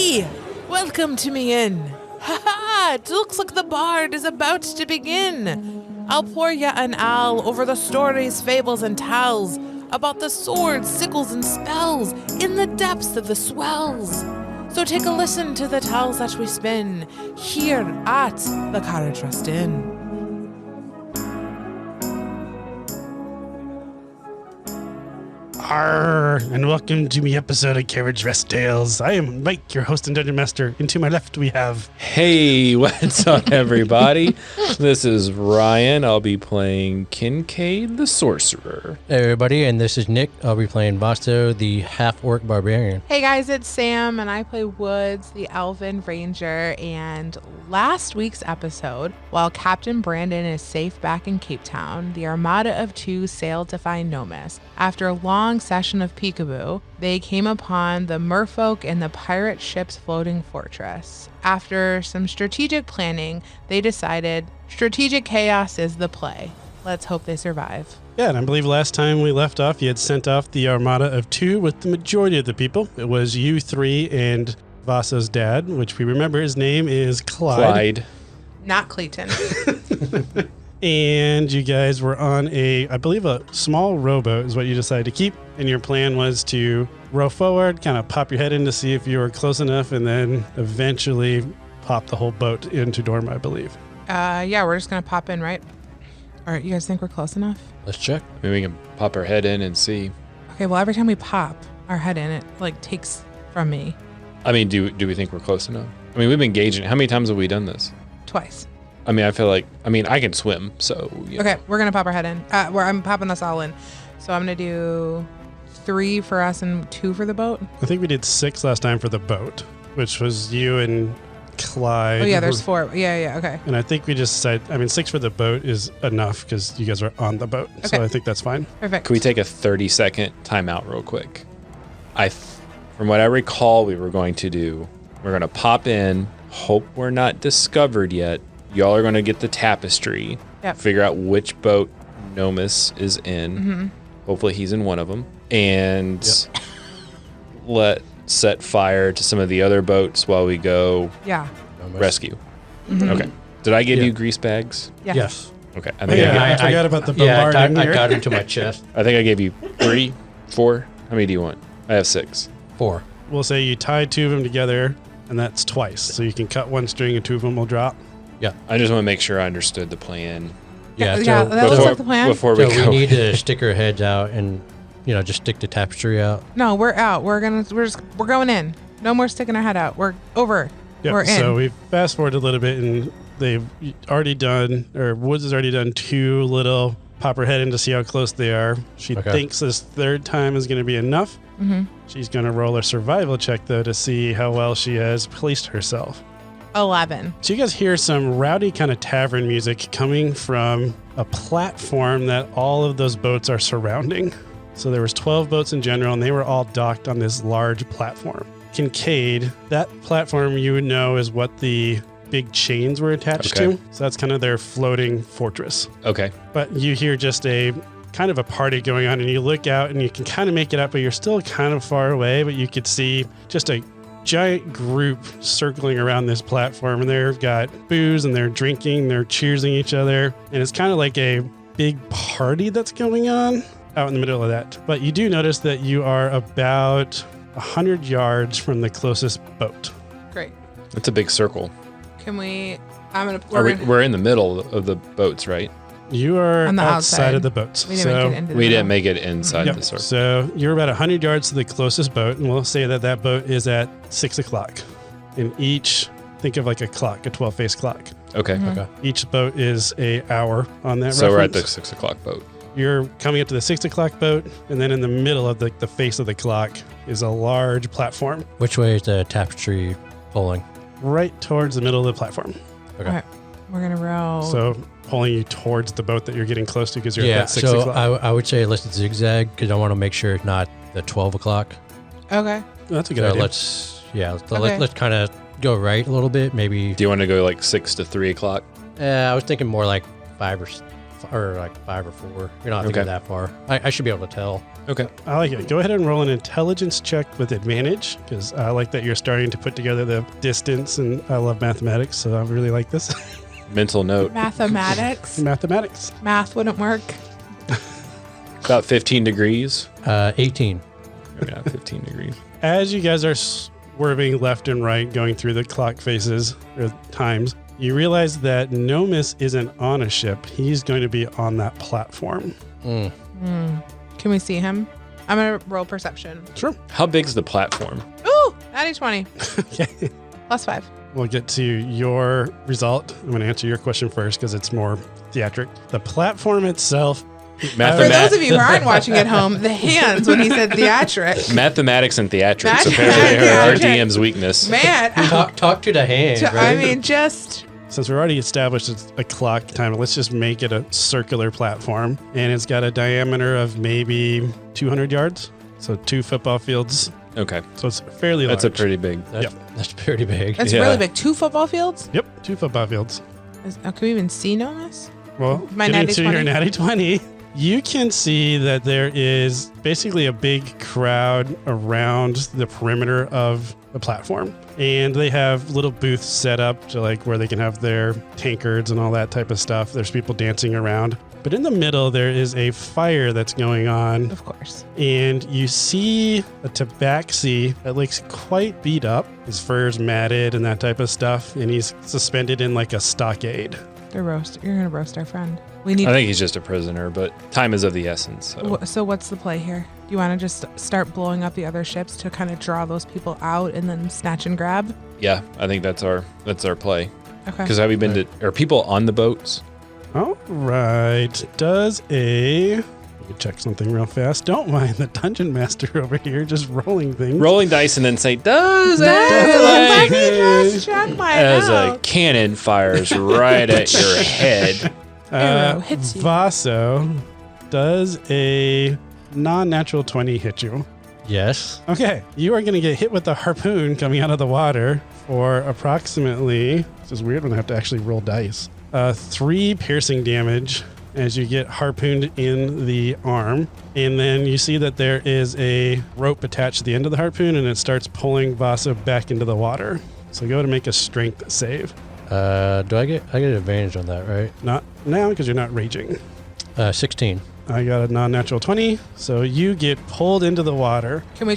Hey! Welcome to me inn. Ha ha! It looks like the bard is about to begin. I'll pour ya an ale over the stories, fables, and tales about the swords, sickles, and spells in the depths of the swells. So take a listen to the tales that we spin here at the Carriage Rest Inn. Arr, and welcome to my episode of Carriage Rest Tales. I am Mike, your host and dungeon master, and to my left we have... Hey, what's up, everybody? This is Ryan. I'll be playing Kincaid the Sorcerer. Hey, everybody, and this is Nick. I'll be playing Basto, the half-orc barbarian. Hey guys, it's Sam, and I play Woods, the Elven Ranger, and last week's episode, while Captain Brandon is safe back in Cape Town, the Armada of Two sailed to find Nomus. After a long session of peekaboo, they came upon the merfolk and the pirate ship's floating fortress. After some strategic planning, they decided strategic chaos is the play. Let's hope they survive. Yeah, and I believe last time we left off, you had sent off the Armada of Two with the majority of the people. It was you three and Vasa's dad, which we remember his name is Clyde. Not Clayton. And you guys were on I believe a small rowboat is what you decided to keep. And your plan was to row forward, kind of pop your head in to see if you were close enough, and then eventually pop the whole boat into Dorma, I believe. Yeah, we're just going to pop in, right? All right, you guys think we're close enough? Let's check. Maybe we can pop our head in and see. Okay, well, every time we pop our head in, it takes from me. I mean, do we think we're close enough? I mean, we've been gauging. How many times have we done this? Twice. I mean, I feel like, I can swim, so. You know. Okay, we're going to pop our head in. I'm popping us all in. So I'm going to do 3 for us and 2 for the boat. I think we did 6 last time for the boat, which was you and Clyde. Oh, yeah, there's 4. Yeah, okay. And I think we just said, 6 for the boat is enough because you guys are on the boat. Okay. So I think that's fine. Perfect. Can we take a 30-second timeout real quick? From what I recall, we're going to pop in, hope we're not discovered yet. Y'all are going to get the tapestry, figure out which boat Nomus is in. Mm-hmm. Hopefully he's in one of them. And set fire to some of the other boats while we go rescue. Mm-hmm. Okay. Did I give you grease bags? Yes. Okay. I forgot about the bombarding. I got into my chest. I think I gave you 3, 4. How many do you want? I have 6. 4. We'll say you tie 2 of them together, and that's twice. So you can cut one string and 2 of them will drop. Yeah. I just want to make sure I understood the plan. Yeah, that looks like the plan. Before we go. We need to stick our heads out and, just stick the tapestry out. No, we're out. We're going in. No more sticking our head out. We're over. Yep. We're in. So we fast forward a little bit, and they've already done, or Woods has already done 2 little pop her head in to see how close they are. She thinks this 3rd time is going to be enough. Mm-hmm. She's going to roll a survival check, though, to see how well she has placed herself. 11. So you guys hear some rowdy kind of tavern music coming from a platform that all of those boats are surrounding. So there was 12 boats in general, and they were all docked on this large platform. Kincaid, that platform you would know is what the big chains were attached to. So that's kind of their floating fortress. Okay. But you hear just a kind of a party going on, and you look out and you can kind of make it out, but you're still kind of far away, but you could see just a giant group circling around this platform, and they've got booze and they're drinking, they're cheersing each other, and it's kind of like a big party that's going on out in the middle of that. But you do notice that you are about 100 yards from the closest boat. Great. That's a big circle. Can we? We're in the middle of the boats, right? You are on the outside outside of the boats. We didn't make it inside the circle. So you're about 100 yards to the closest boat, and we'll say that boat is at 6 o'clock. And think of like a clock, a 12-face clock. Okay. Mm-hmm. Okay. Each boat is an hour on that So reference. we're at the 6 o'clock boat. You're coming up to the 6 o'clock boat, and then in the middle of the face of the clock is a large platform. Which way is the tapestry pulling? Right towards the middle of the platform. Okay. All right. We're going to row. So pulling you towards the boat that you're getting close to because you're at that 6 so o'clock. I would say let's zigzag because I want to make sure it's not the 12 o'clock. Okay. That's a good idea. Let's kind of go right a little bit. Maybe. Do you want to go like 6 to 3 o'clock? I was thinking more like 5 or like 5 or 4. You don't have to go Okay. that far. I should be able to tell. Okay. I like it. Go ahead and roll an intelligence check with advantage because I like that you're starting to put together the distance, and I love mathematics, so I really like this. Mental note. Mathematics. Mathematics. Math wouldn't work. About 15 degrees. 18. Maybe not 15 degrees. As you guys are swerving left and right, going through the clock faces or times, you realize that Nomis isn't on a ship. He's going to be on that platform. Mm. Can we see him? I'm going to roll perception. Sure. How big's the platform? Ooh, natty 20. Okay. Plus 5. We'll get to your result. I'm going to answer your question first because it's more theatric. The platform itself. For those of you who aren't watching at home, the hands when he said theatric. Mathematics and theatrics Mathematics apparently are our and DM's weakness. Man. Talk to the hand, right? I mean, just... Since we're already established it's a clock time, let's just make it a circular platform. And it's got a diameter of maybe 200 yards. So 2 football fields. Okay. So it's fairly large. That's a pretty big. That's pretty big. That's Yeah. really big. 2 football fields? Yep, 2 football fields. Can we even see Nomis? Well, My getting natty to 20. your natty 20, you can see that there is basically a big crowd around the perimeter of the platform. And they have little booths set up to like where they can have their tankards and all that type of stuff. There's people dancing around. But in the middle, there is a fire that's going on. Of course. And you see a tabaxi that looks quite beat up. His fur's matted and that type of stuff. And he's suspended in like a stockade. You're going to roast our friend. We need... I think he's just a prisoner, but time is of the essence. So. So what's the play here? Do you want to just start blowing up the other ships to kind of draw those people out and then snatch and grab? Yeah, I think that's our play. Okay. Because have we been to? Are people on the boats? All right. Let me check something real fast. Don't mind the dungeon master over here just rolling things. Rolling dice and then say, does Let it? me just check my As a notes. cannon fires right at your head. Arrow hits you. Vaso, does a non-natural 20 hit you? Yes. Okay. You are going to get hit with a harpoon coming out of the water for approximately, this is weird when I have to actually roll dice, 3 piercing damage as you get harpooned in the arm. And then you see that there is a rope attached to the end of the harpoon and it starts pulling Vaso back into the water. So go to make a strength save. Do I get advantage on that, right? Not now because you're not raging. 16. I got a non-natural 20, so you get pulled into the water. Can we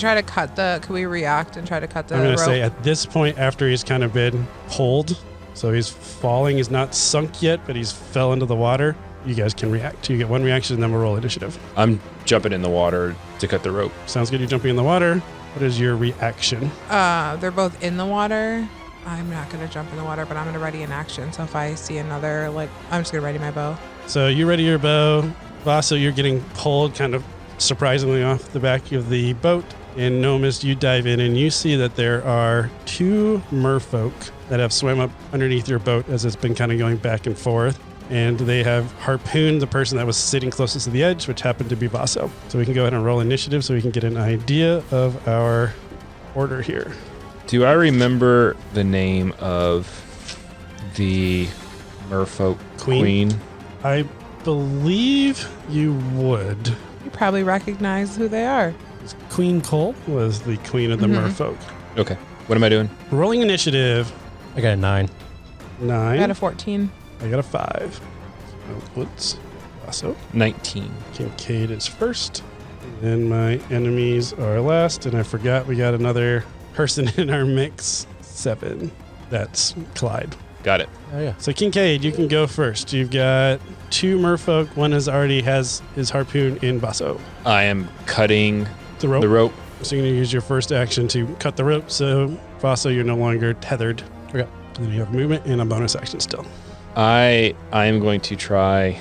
react and try to cut the I'm going rope? to say at this point, after he's kind of been pulled, so he's falling, he's not sunk yet, but he's fell into the water, you guys can react. You get 1 reaction, and then we'll roll initiative. I'm jumping in the water to cut the rope. Sounds good, you're jumping in the water. What is your reaction? They're both in the water. I'm not going to jump in the water, but I'm going to ready an action. So if I see another, I'm just going to ready my bow. So you ready your bow. Vaso, you're getting pulled kind of surprisingly off the back of the boat. And Nomis, you dive in and you see that there are 2 merfolk that have swam up underneath your boat as it's been kind of going back and forth. And they have harpooned the person that was sitting closest to the edge, which happened to be Vaso. So we can go ahead and roll initiative so we can get an idea of our order here. Do I remember the name of the merfolk queen? I believe you would. You probably recognize who they are. Queen Cole was the queen of the merfolk. Okay. What am I doing? Rolling initiative, I got a 9. 9. I got a 14. I got a 5. Woods. Also, 19. Kincaid is first. And then my enemies are last. And I forgot we got another person in our mix. 7. That's Clyde. Got it. Oh, yeah. So Kincaid, you can go first. You've got 2 merfolk. One already has his harpoon in Vaso. I am cutting The rope. the rope. So you're going to use your first action to cut the rope. So Vaso, you're no longer tethered. Okay. And then you have movement and a bonus action still. I am going to try.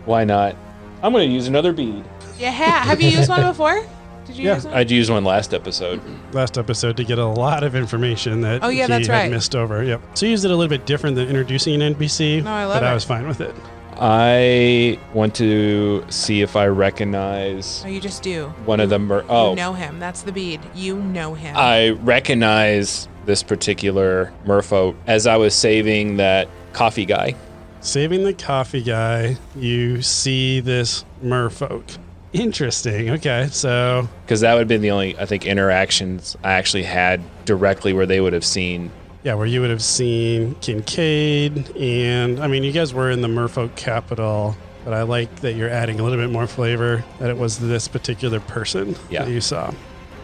Why not? I'm going to use another bead. Yeah, have you used one before? Did you Yeah. use one? I'd used one last episode. Last episode to get a lot of information that Oh, yeah, he that's had right. missed over. Yep. So you used it a little bit different than introducing an NPC. No, I love but I it. was fine with it. I want to see if I recognize Oh, you just do. one of them. You know him. That's the bead. You know him. I recognize this particular merfolk as I was saving that coffee guy. saving the coffee guy, you see this merfolk. Interesting. Okay, so Because that would have been the only, I think, interactions I actually had directly where they would have seen. yeah, where you would have seen Kincaid, and I mean, you guys were in the merfolk capital, but I like that you're adding a little bit more flavor that it was this particular person that you saw. All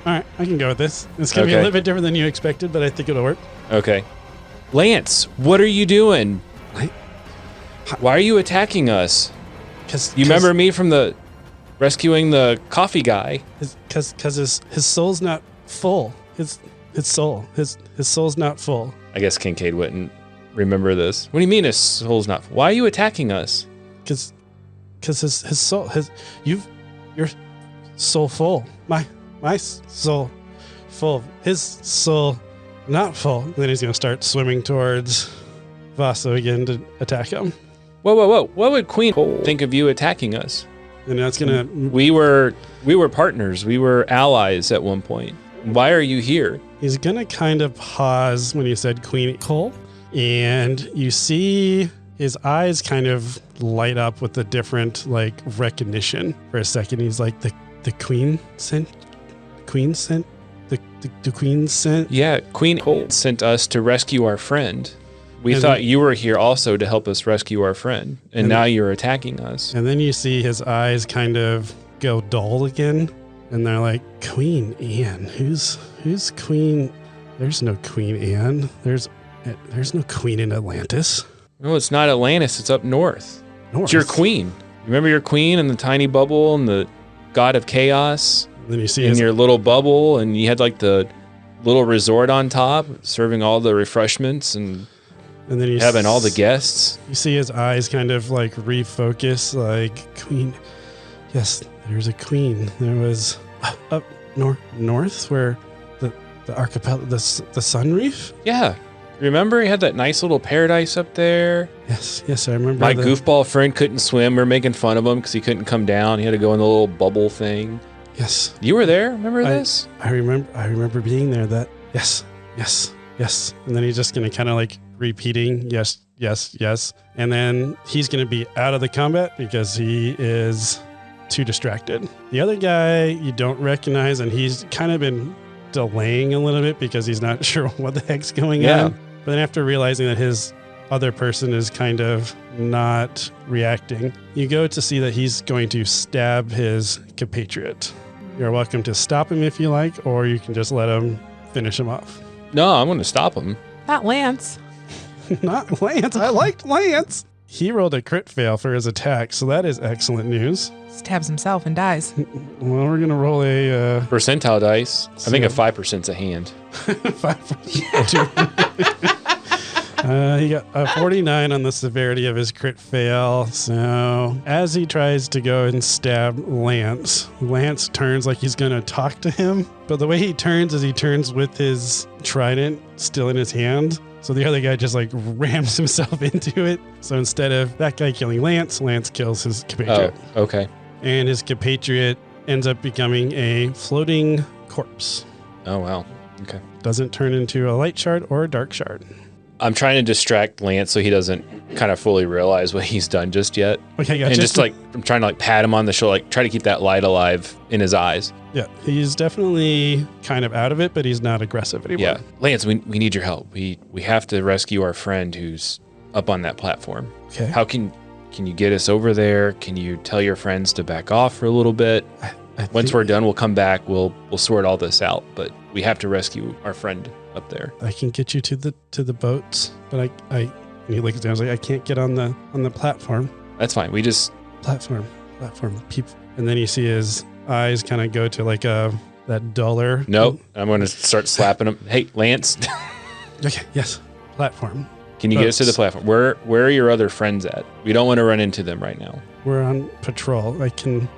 right, I can go with this. It's going to be a little bit different than you expected, but I think it'll work. Okay. Lance, what are you doing? Why are you attacking us? You remember me from the rescuing the coffee guy? Because his soul's not full. His soul's not full. I guess Kincaid wouldn't remember this. What do you mean his soul's not full? Why are you attacking us? Because his soul, your soul full. My soul full. His soul not full. And then he's gonna start swimming towards Vaso again to attack him. Whoa. What would Queen think of you attacking us? And that's gonna. We were partners. We were allies at one point. Why are you here? He's gonna kind of pause when you said Queen Cole, and you see his eyes kind of light up with a different recognition for a second. He's like, the Queen sent. The Queen sent. Yeah, Queen Cole sent us to rescue our friend. We thought you were here also to help us rescue our friend, and now you're attacking us. And then you see his eyes kind of go dull again, and they're like, Queen Anne? Who's Queen? There's no Queen Anne. There's no Queen in Atlantis. No, it's not Atlantis. It's up north. It's your queen. Remember your queen and the tiny bubble and the god of chaos? And then you see in your little bubble, and you had the little resort on top, serving all the refreshments and then you having all the guests. You see his eyes kind of refocus, Queen. Yes, there's a queen. There was up north where the archipelago, the sun reef. Yeah, remember he had that nice little paradise up there. Yes, I remember. My goofball friend couldn't swim. We were making fun of him because he couldn't come down. He had to go in the little bubble thing. Yes, you were there. Remember this? I remember being there. Yes. And then he's just gonna kind of repeating yes, and then he's gonna be out of the combat because he is too distracted. The other guy you don't recognize, and he's kind of been delaying a little bit because he's not sure what the heck's going on. But then after realizing that his other person is kind of not reacting, you go to see that he's going to stab his compatriot. You're welcome to stop him if you like, or you can just let him finish him off. No, I'm going to stop him. Not Lance. Not Lance. I liked Lance. He rolled a crit fail for his attack, so that is excellent news. Stabs himself and dies. Well, we're going to roll a... percentile dice. I think a 5%'s a hand. 5%. He got a 49 on the severity of his crit fail. So as he tries to go and stab Lance turns like he's going to talk to him. But the way he turns is he turns with his trident still in his hand. So the other guy just rams himself into it. So instead of that guy killing Lance kills his compatriot. Oh, okay. And his compatriot ends up becoming a floating corpse. Oh, wow. Okay. Doesn't turn into a light shard or a dark shard. I'm trying to distract Lance so he doesn't kind of fully realize what he's done just yet. Okay, gotcha. And just I'm trying to pat him on the shoulder, try to keep that light alive in his eyes. Yeah, he's definitely kind of out of it, but he's not aggressive anymore. Yeah, Lance, we need your help. We have to rescue our friend who's up on that platform. Okay. How can you get us over there? Can you tell your friends to back off for a little bit? Once we're done, we'll come back. We'll sort all this out, but we have to rescue our friend up there. I can get you to the boats, but and he looks down. I can't get on the platform. That's fine. We just platform people, and then you see his eyes kind of go to that duller. Nope. I'm going to start slapping him. Hey, Lance. Okay. Yes. Platform. Can you get us to the platform? Where are your other friends at? We don't want to run into them right now. We're on patrol. I can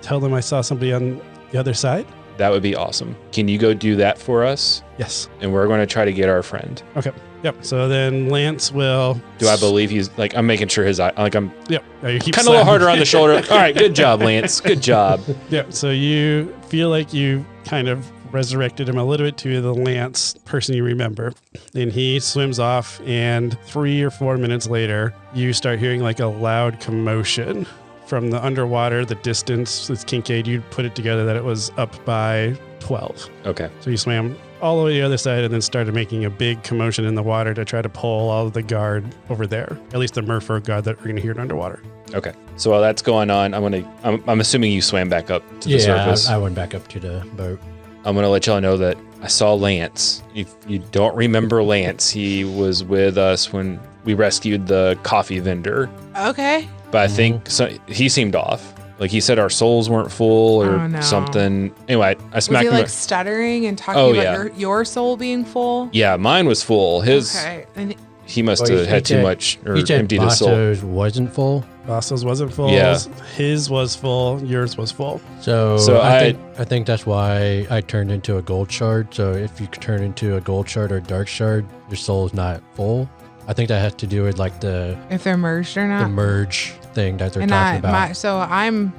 tell them I saw somebody on the other side. That would be awesome. Can you go do that for us? Yes. And we're going to try to get our friend. Okay. Yep. So then Lance will... Do I believe he's... I'm making sure his eye... I'm... Yep. You keep kind of a little harder on the shoulder. All right. Good job, Lance. Good job. Yep. So you feel like you kind of resurrected him a little bit to the Lance person you remember. And he swims off, and 3 or 4 minutes later, you start hearing like a loud commotion from the underwater, the distance. With Kincaid, you put it together that it was up by 12. Okay. So you swam all the way to the other side and then started making a big commotion in the water to try to pull all of the guard over there. At least the merfolk guard that we're going to hear underwater. Okay. So while that's going on, I'm assuming you swam back up to the surface. I went back up to the boat. I'm going to let y'all know that I saw Lance. If you don't remember Lance, he was with us when we rescued the coffee vendor. Okay. But I think he seemed off. Like he said our souls weren't full or something. Anyway, I smacked him. Was he like stuttering and talking about your soul being full? Yeah, mine was full. His, and he must have had too much or emptied his soul. Basso's wasn't full. Basso's wasn't full. Yeah. His was full. Yours was full. So I think that's why I turned into a gold shard. So if you could turn into a gold shard or a dark shard, your soul is not full. I think that has to do with like if they're merged or not. The merge thing that they're talking about.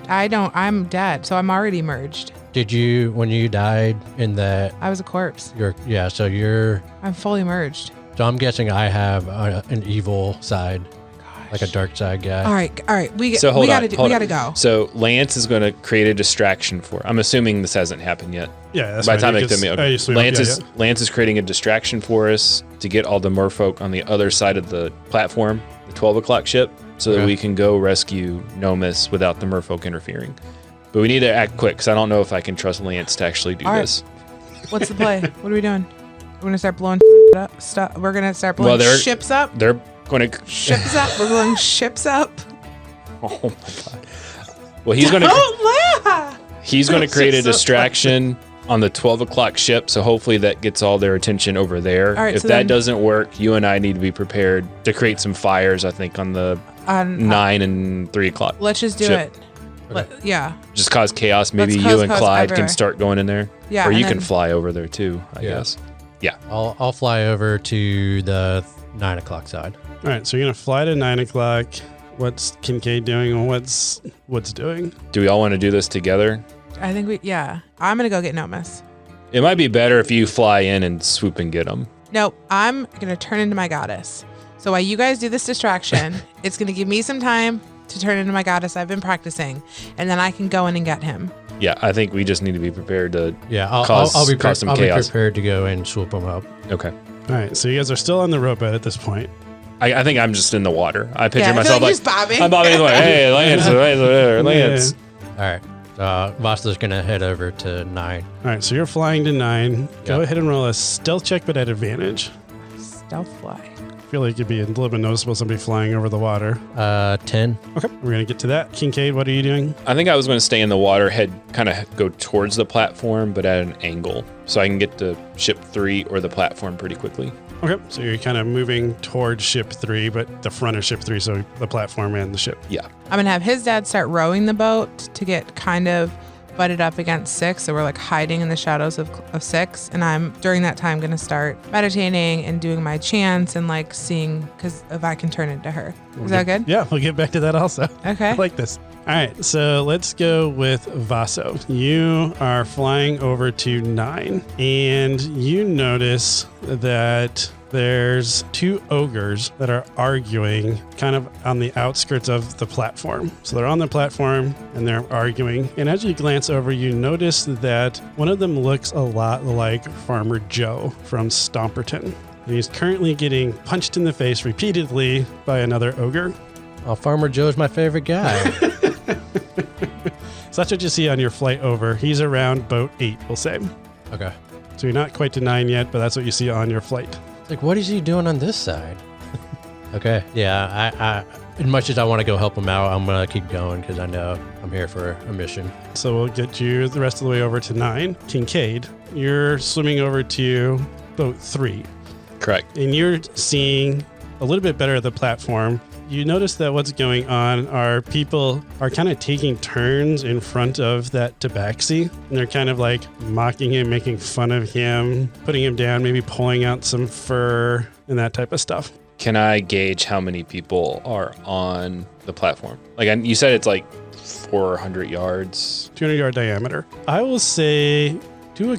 I'm dead. So I'm already merged. Did you, when you died in that? I was a corpse. I'm fully merged. So I'm guessing I have an evil side, like a dark side guy. All right. We gotta go. So Lance is going to create a distraction for. I'm assuming this hasn't happened yet. Yeah, that's by the time it Lance is creating a distraction for us to get all the merfolk on the other side of the platform, the 12 o'clock ship, so that we can go rescue Nomus without the merfolk interfering. But we need to act quick because I don't know if I can trust Lance to actually do this. What's the play? What are we doing? We're gonna start blowing stuff. We're gonna start blowing ships up. They're going to ships up. We're blowing ships up. Oh my god! Well, he's going to create a distraction on the 12 o'clock ship, so hopefully that gets all their attention over there. Right, if that doesn't work, you and I need to be prepared to create some fires, I think, on the 9 and 3 o'clock Let's just do ship. Yeah. Just cause chaos. Maybe you and Clyde can start going in there. Yeah. Or you can fly over there too, I guess. Yeah. I'll fly over to the 9 o'clock side. All right, so you're going to fly to 9 o'clock. What's Kincaid doing and what's Woods doing? Do we all want to do this together? I think I'm going to go get Nomus. It might be better if you fly in and swoop and get him. Nope, I'm going to turn into my goddess. So while you guys do this distraction, it's going to give me some time to turn into my goddess. I've been practicing, and then I can go in and get him. Yeah, I think we just need to be prepared to cause some chaos. I'll be prepared to go and swoop him up. Okay. All right, so you guys are still on the rowboat at this point. I think I'm just in the water. I picture myself like bobbing. I'm bobbing like, hey, Lance. Yeah. All right. Vasta's going to head over to 9. All right, so you're flying to 9. Go ahead and roll a stealth check, but at advantage. Stealth fly. I feel like it'd be a little bit noticeable somebody flying over the water. 10. Okay, we're going to get to that. Kincaid, what are you doing? I think I was going to stay in the water, kind of go towards the platform, but at an angle, so I can get to ship 3 or the platform pretty quickly. Okay, so you're kind of moving towards ship 3, but the front of ship 3, so the platform and the ship. Yeah. I'm going to have his dad start rowing the boat to get kind of butted up against 6. So we're like hiding in the shadows of 6. And I'm, during that time, going to start meditating and doing my chants and like seeing, because if I can turn into her. Is that good? Yeah, we'll get back to that also. Okay. I like this. All right, so let's go with Vaso. You are flying over to 9, and you notice that there's 2 ogres that are arguing kind of on the outskirts of the platform. So they're on the platform and they're arguing. And as you glance over, you notice that one of them looks a lot like Farmer Joe from Stomperton. And he's currently getting punched in the face repeatedly by another ogre. Oh, Farmer Joe's my favorite guy. So that's what you see on your flight over. He's around boat 8, we'll say. Okay. So you're not quite to 9 yet, but that's what you see on your flight. It's like, what is he doing on this side? Okay. Yeah, I as much as I want to go help him out, I'm going to keep going because I know I'm here for a mission. So we'll get you the rest of the way over to 9. Kincaid, you're swimming over to boat 3. Correct. And you're seeing a little bit better of the platform. You notice that what's going on are people are kind of taking turns in front of that tabaxi. And they're kind of like mocking him, making fun of him, putting him down, maybe pulling out some fur and that type of stuff. Can I gauge how many people are on the platform? Like you said, it's like 400 yards. 200-yard diameter. I will say do a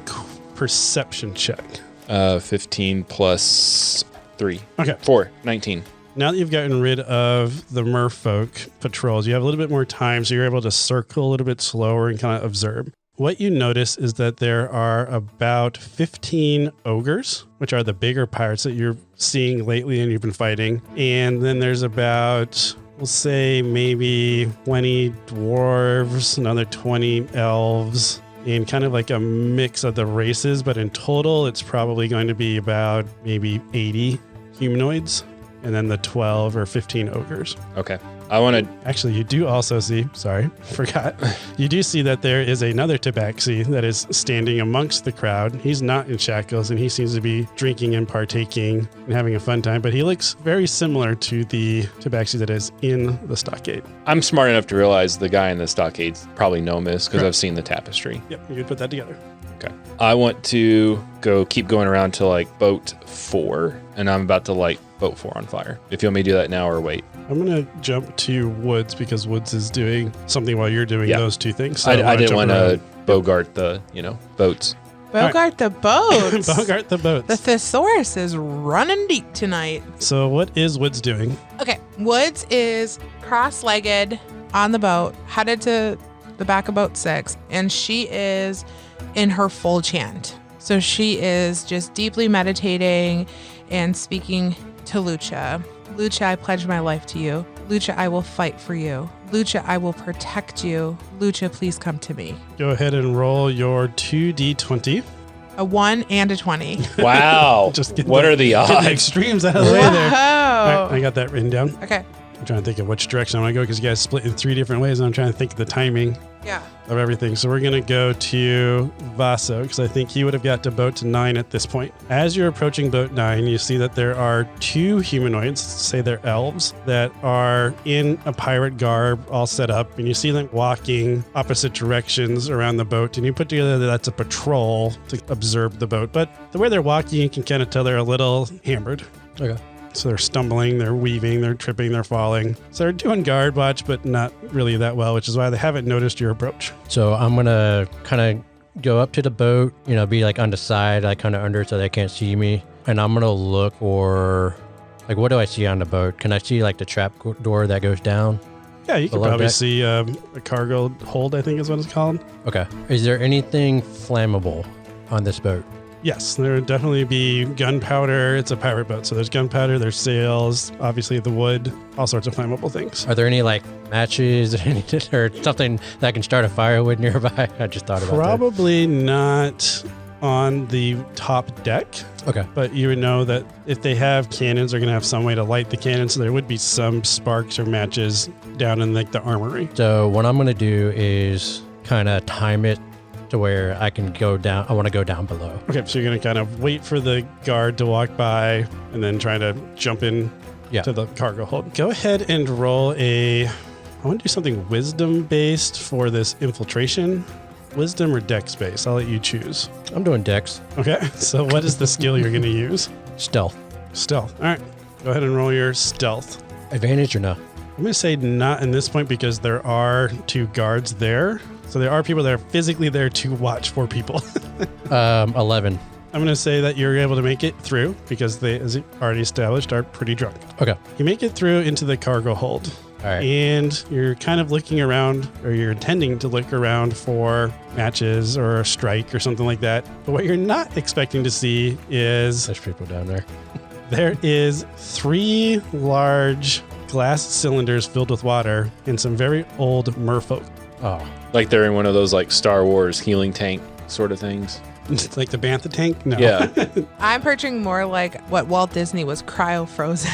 perception check. 15 plus 3. Okay. 4, 19. Now that you've gotten rid of the merfolk patrols, you have a little bit more time, so you're able to circle a little bit slower and kind of observe. What you notice is that there are about 15 ogres, which are the bigger pirates that you're seeing lately and you've been fighting. And then there's about, we'll say maybe 20 dwarves, another 20 elves, and kind of like a mix of the races. But in total, it's probably going to be about maybe 80 humanoids, and then the 12 or 15 ogres. Okay. I want to... Actually, you do also see, sorry, forgot. You do see that there is another tabaxi that is standing amongst the crowd. He's not in shackles, and he seems to be drinking and partaking and having a fun time, but he looks very similar to the tabaxi that is in the stockade. I'm smart enough to realize the guy in the stockade's probably Nomis because Correct. I've seen the tapestry. Yep, you could put that together. Okay. I want to keep going around to like boat 4, and I'm about to light boat 4 on fire. If you want me to do that now or wait. I'm going to jump to Woods because Woods is doing something while you're doing those two things. So I didn't want to bogart the, boats. Bogart the boats. Bogart the boats. The thesaurus is running deep tonight. So what is Woods doing? Okay, Woods is cross-legged on the boat, headed to the back of boat 6, and she is in her full chant. So she is just deeply meditating and speaking to Lucha. Lucha, I pledge my life to you. Lucha, I will fight for you. Lucha, I will protect you. Lucha, please come to me. Go ahead and roll your 2d20. A 1 and a 20. Wow. Just what are the Get the odds? extremes out of the way there. All Whoa. right, I got that written down. Okay. I'm trying to think of which direction I want to go because you guys split in 3 different ways, and I'm trying to think of the timing Yeah. of everything. So we're going to go to Vaso because I think he would have got to boat 9 at this point. As you're approaching boat 9, you see that there are 2 humanoids, say they're elves, that are in a pirate garb all set up, and you see them walking opposite directions around the boat, and you put together that that's a patrol to observe the boat. But the way they're walking, you can kind of tell they're a little hammered. Okay. So they're stumbling, they're weaving, they're tripping, they're falling. So they're doing guard watch, but not really that well, which is why they haven't noticed your approach. So I'm going to kind of go up to the boat, be like on the side, like kind of under so they can't see me. And I'm going to look for, like, what do I see on the boat? Can I see like the trap door that goes down? Yeah, you can Below probably deck? see a cargo hold, I think is what it's called. Okay. Is there anything flammable on this boat? Yes, there would definitely be gunpowder. It's a pirate boat, so there's gunpowder, there's sails, obviously the wood, all sorts of flammable things. Are there any like matches or something that can start a fire with nearby? I just thought about Probably not on the top deck, that. Okay. but you would know that if they have cannons, they're going to have some way to light the cannons, so there would be some sparks or matches down in like the armory. So what I'm going to do is kind of time it to where I can go down. I want to go down below. Okay, so you're going to kind of wait for the guard to walk by and then try to jump in to the cargo hold. Go ahead and roll I want to do something wisdom based for this infiltration. Wisdom or dex based? I'll let you choose. I'm doing dex. Okay, so what is the skill you're going to use? Stealth. Stealth. All right, go ahead and roll your stealth. Advantage or no? I'm going to say not in this point because there are 2 guards there. So there are people that are physically there to watch for people. 11. I'm going to say that you're able to make it through because they, as already established, are pretty drunk. Okay. You make it through into the cargo hold. All right. And you're kind of looking around, or you're intending to look around for matches or a strike or something like that. But what you're not expecting to see is There's people down there. there is 3 large glass cylinders filled with water and some very old merfolk. Oh. Like they're in one of those like Star Wars healing tank sort of things. It's like the Bantha tank? No. Yeah. I'm picturing more like what Walt Disney was cryo-frozen.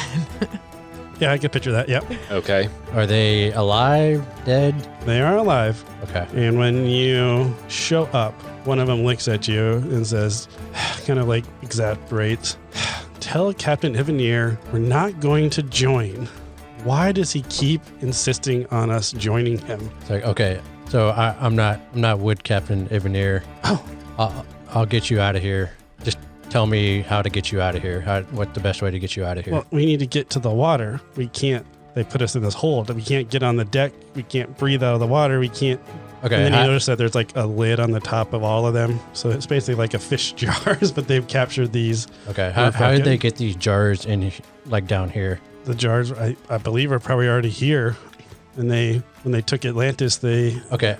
Yeah, I can picture that. Yep. Okay. Are they alive? Dead? They are alive. Okay. And when you show up, one of them looks at you and says, kind of like exasperates, tell Captain Ivanir we're not going to join. Why does he keep insisting on us joining him? It's like, okay, so I'm not with Captain Ivanir. Oh, I'll get you out of here. Just tell me how to get you out of here. What's the best way to get you out of here? well, we need to get to the water. We can't, they put us in this hold. We can't get on the deck. We can't breathe out of the water. We can't Okay. And then you notice that there's like a lid on the top of all of them. So it's basically like a fish jars, but they've captured these. Okay. How did they get these jars in like down here? The jars, I believe, are probably already here. And when they took Atlantis, they... Okay.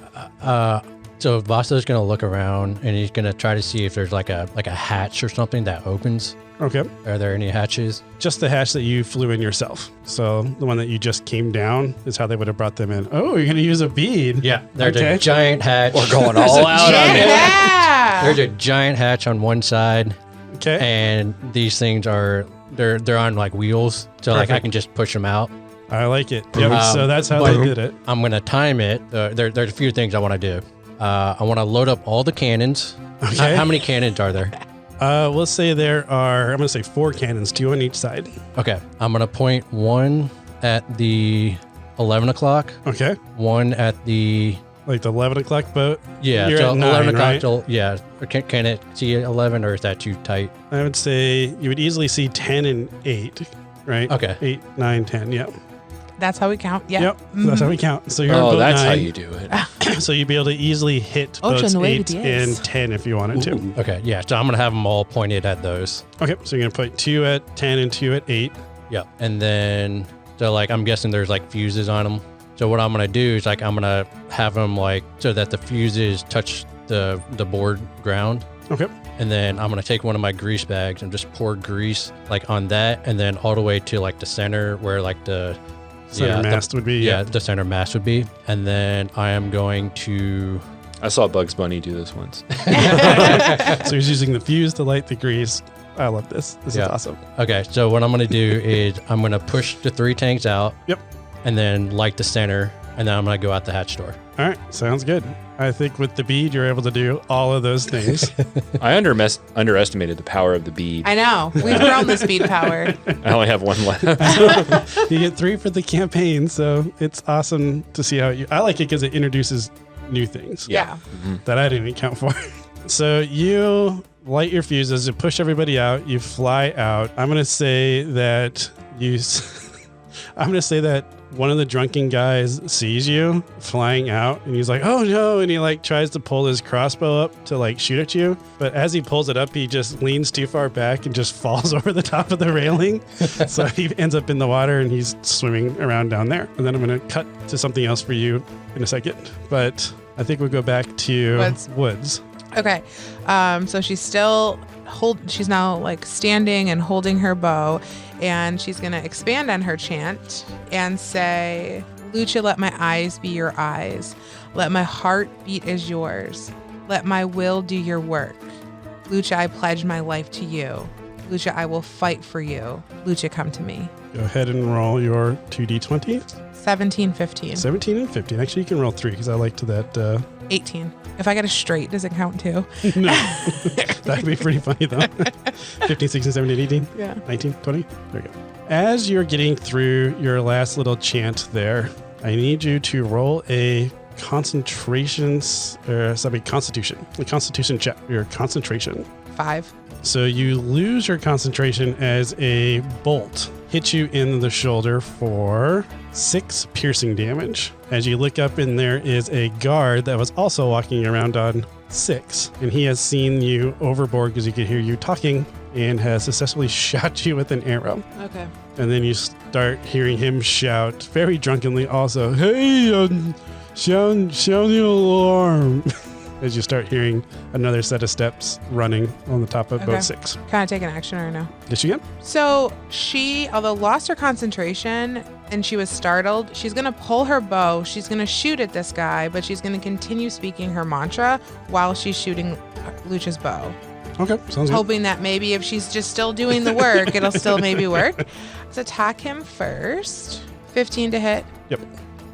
So Vasto's going to look around and he's going to try to see if there's like a hatch or something that opens. Okay. Are there any hatches? Just the hatch that you flew in yourself. So the one that you just came down is how they would have brought them in. Oh, you're going to use a bead. Yeah. There's a giant hatch. We're going all out on it. Yeah. There's a giant hatch on one side. Okay. And these things are, they're on like wheels. So like I can just push them out. I like it. Yep. So that's how but they did it. I'm going to time it. There's a few things I want to do. I want to load up all the cannons. Okay. How many cannons are there? We'll say there are, I'm going to say 4 cannons, 2 on each side. Okay. I'm going to point one at the 11 o'clock. Okay. One at the... Like the 11 o'clock boat? Yeah. You're so at 11 9, o'clock right? till... Yeah. Can it see 11 or is that too tight? I would say you would easily see 10 and 8, right? Okay. 8, 9, 10, yeah. That's how we count. Yeah. Yep, that's how we count. So you're on Oh, boat that's 9, how you do it. so you'd be able to easily hit Ocho boats nueve 8 diez. and 10 if you wanted to. Okay. Yeah. So I'm going to have them all pointed at those. Okay, so you're going to put 2 at 10 and 2 at 8. Yep. And then, so like, I'm guessing there's like fuses on them. So what I'm going to do is like, I'm going to have them like, so that the fuses touch the board ground. Okay. And then I'm going to take one of my grease bags and just pour grease like on that. And then all the way to like the center where like the Center mast would be. Yeah, the center mast would be. And then I am going to... I saw Bugs Bunny do this once. So he's using the fuse to light the grease. I love this. This is awesome. Okay, so what I'm going to do is I'm going to push the 3 tanks out. Yep. And then light the center. And then I'm going to go out the hatch door. All right, sounds good. I think with the bead, you're able to do all of those things. I underestimated the power of the bead. I know. We've grown the speed power. I only have 1 left. You get 3 for the campaign, so it's awesome to see how I like it because it introduces new things Yeah. that I didn't account for. So you light your fuses, you push everybody out, you fly out. I'm going to say that one of the drunken guys sees you flying out and he's like, oh no. And he like tries to pull his crossbow up to like shoot at you. But as he pulls it up, he just leans too far back and just falls over the top of the railing. So he ends up in the water and he's swimming around down there. And then I'm going to cut to something else for you in a second. But I think we'll go back to Woods. Okay. So she's now like standing and holding her bow, and she's going to expand on her chant and say, Lucha, let my eyes be your eyes. Let my heart beat as yours. Let my will do your work. Lucha, I pledge my life to you. Lucha, I will fight for you. Lucha, come to me. Go ahead and roll your 2d20. 17, 15. 17 and 15. Actually, you can roll 3 because I liked that. 18. If I get a straight, does it count too? No. That'd be pretty funny though. 15, 16, 17, 18, Yeah. 19, 20. There you go. As you're getting through your last little chant there, I need you to roll a constitution check, your concentration. 5. So you lose your concentration as a bolt hits you in the shoulder for 6 piercing damage. As you look up, and there is a guard that was also walking around on 6, and he has seen you overboard because he could hear you talking and has successfully shot you with an arrow. Okay. And then you start hearing him shout very drunkenly also, hey, sound the alarm. As you start hearing another set of steps running on the top of boat 6. Can I take an action or no? Did she get? So she, although lost her concentration and she was startled, she's going to pull her bow. She's going to shoot at this guy, but she's going to continue speaking her mantra while she's shooting Lucha's bow. Okay, sounds good. Hoping that maybe if she's just still doing the work, it'll still maybe work. Let's attack him first. 15 to hit. Yep.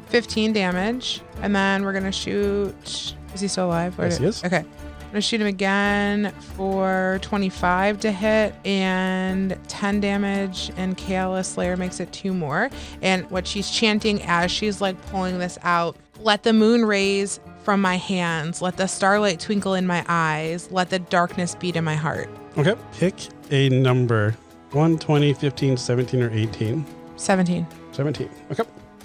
15 damage. And then we're going to shoot... Is he still alive? Yes, he is. Okay. I'm going to shoot him again for 25 to hit and 10 damage, and Kaela Slayer makes it 2 more. And what she's chanting as she's like pulling this out, let the moon rays from my hands, let the starlight twinkle in my eyes, let the darkness beat in my heart. Okay. Pick a number. 1, 20, 15, 17, or 18. 17. 17. Okay.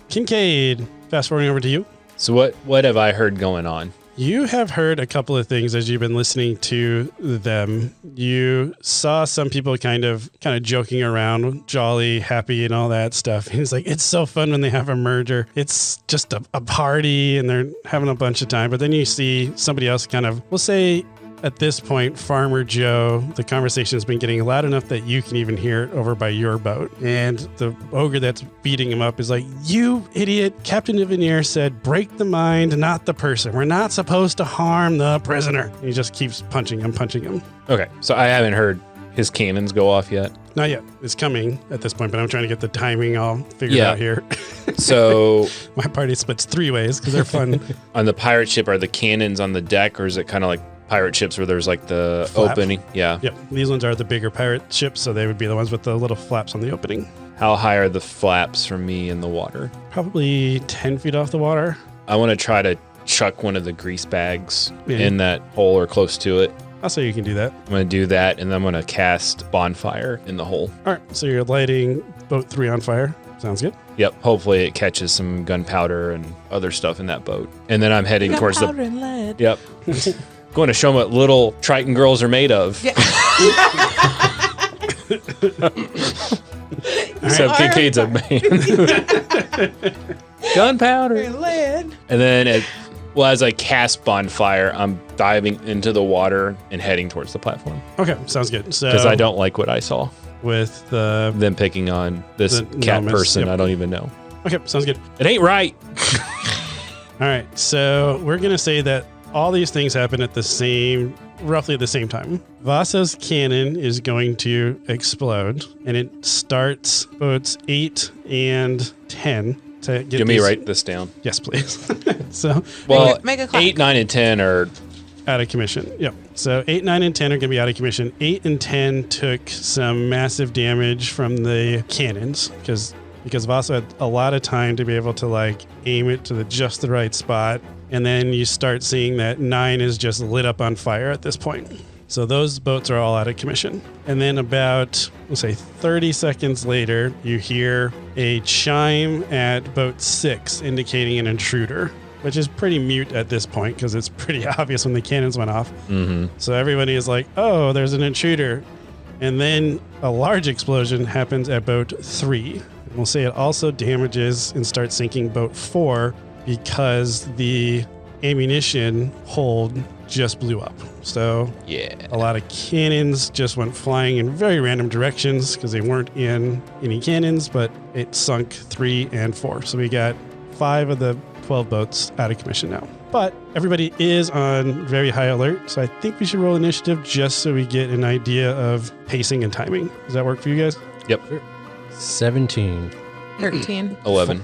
Kincaid, fast forwarding over to you. So what have I heard going on? You have heard a couple of things as you've been listening to them. You saw some people kind of joking around, jolly, happy, and all that stuff. He's like, it's so fun when they have a merger. It's just a party, and they're having a bunch of time. But then you see somebody else we'll say, at this point, Farmer Joe, the conversation has been getting loud enough that you can even hear it over by your boat. And the ogre that's beating him up is like, you idiot, Captain Ivanier said, break the mind, not the person. We're not supposed to harm the prisoner. And he just keeps punching him. Okay, so I haven't heard his cannons go off yet. Not yet. It's coming at this point, but I'm trying to get the timing all figured out here. So my party splits 3 ways because they're fun. On the pirate ship, are the cannons on the deck, or is it kind of like pirate ships where there's like the flap opening? Yeah. Yep. These ones are the bigger pirate ships, so they would be the ones with the little flaps on the opening. How high are the flaps from me in the water? Probably 10 feet off the water. I want to try to chuck one of the grease bags in that hole or close to it. I'll say you can do that. I'm going to do that, and then I'm going to cast bonfire in the hole. All right. So you're lighting boat 3 on fire. Sounds good. Yep. Hopefully it catches some gunpowder and other stuff in that boat. And then I'm heading towards the... and lead. Yep. Going to show them what little Triton girls are made of. Yeah. Except Kincaid's a man. Gunpowder. And lead. And then as I cast bonfire, I'm diving into the water and heading towards the platform. Okay. Sounds good. So because I don't like what I saw. With them picking on this cat Nomus, person. yep. I don't even know. Okay. Sounds good. It ain't right. All right. So we're going to say that all these things happen at roughly at the same time. Vasa's cannon is going to explode, and it starts boats 8 and 10 to get. Let me write this down. Yes, please. So, make a clap. 8, 9, and 10 are out of commission. Yep. So 8, 9, and 10 are going to be out of commission. 8 and 10 took some massive damage from the cannons because Vasa had a lot of time to be able to aim it to just the right spot. And then you start seeing that 9 is just lit up on fire at this point. So those boats are all out of commission. And then about, we'll say 30 seconds later, you hear a chime at boat 6 indicating an intruder, which is pretty mute at this point because it's pretty obvious when the cannons went off. Mm-hmm. So everybody is like, oh, there's an intruder. And then a large explosion happens at boat 3. And we'll say it also damages and starts sinking boat 4 because the ammunition hold just blew up. So a lot of cannons just went flying in very random directions because they weren't in any cannons, but it sunk 3 and 4. So we got 5 of the 12 boats out of commission now. But everybody is on very high alert, so I think we should roll initiative just so we get an idea of pacing and timing. Does that work for you guys? Yep. 17. 13. 11.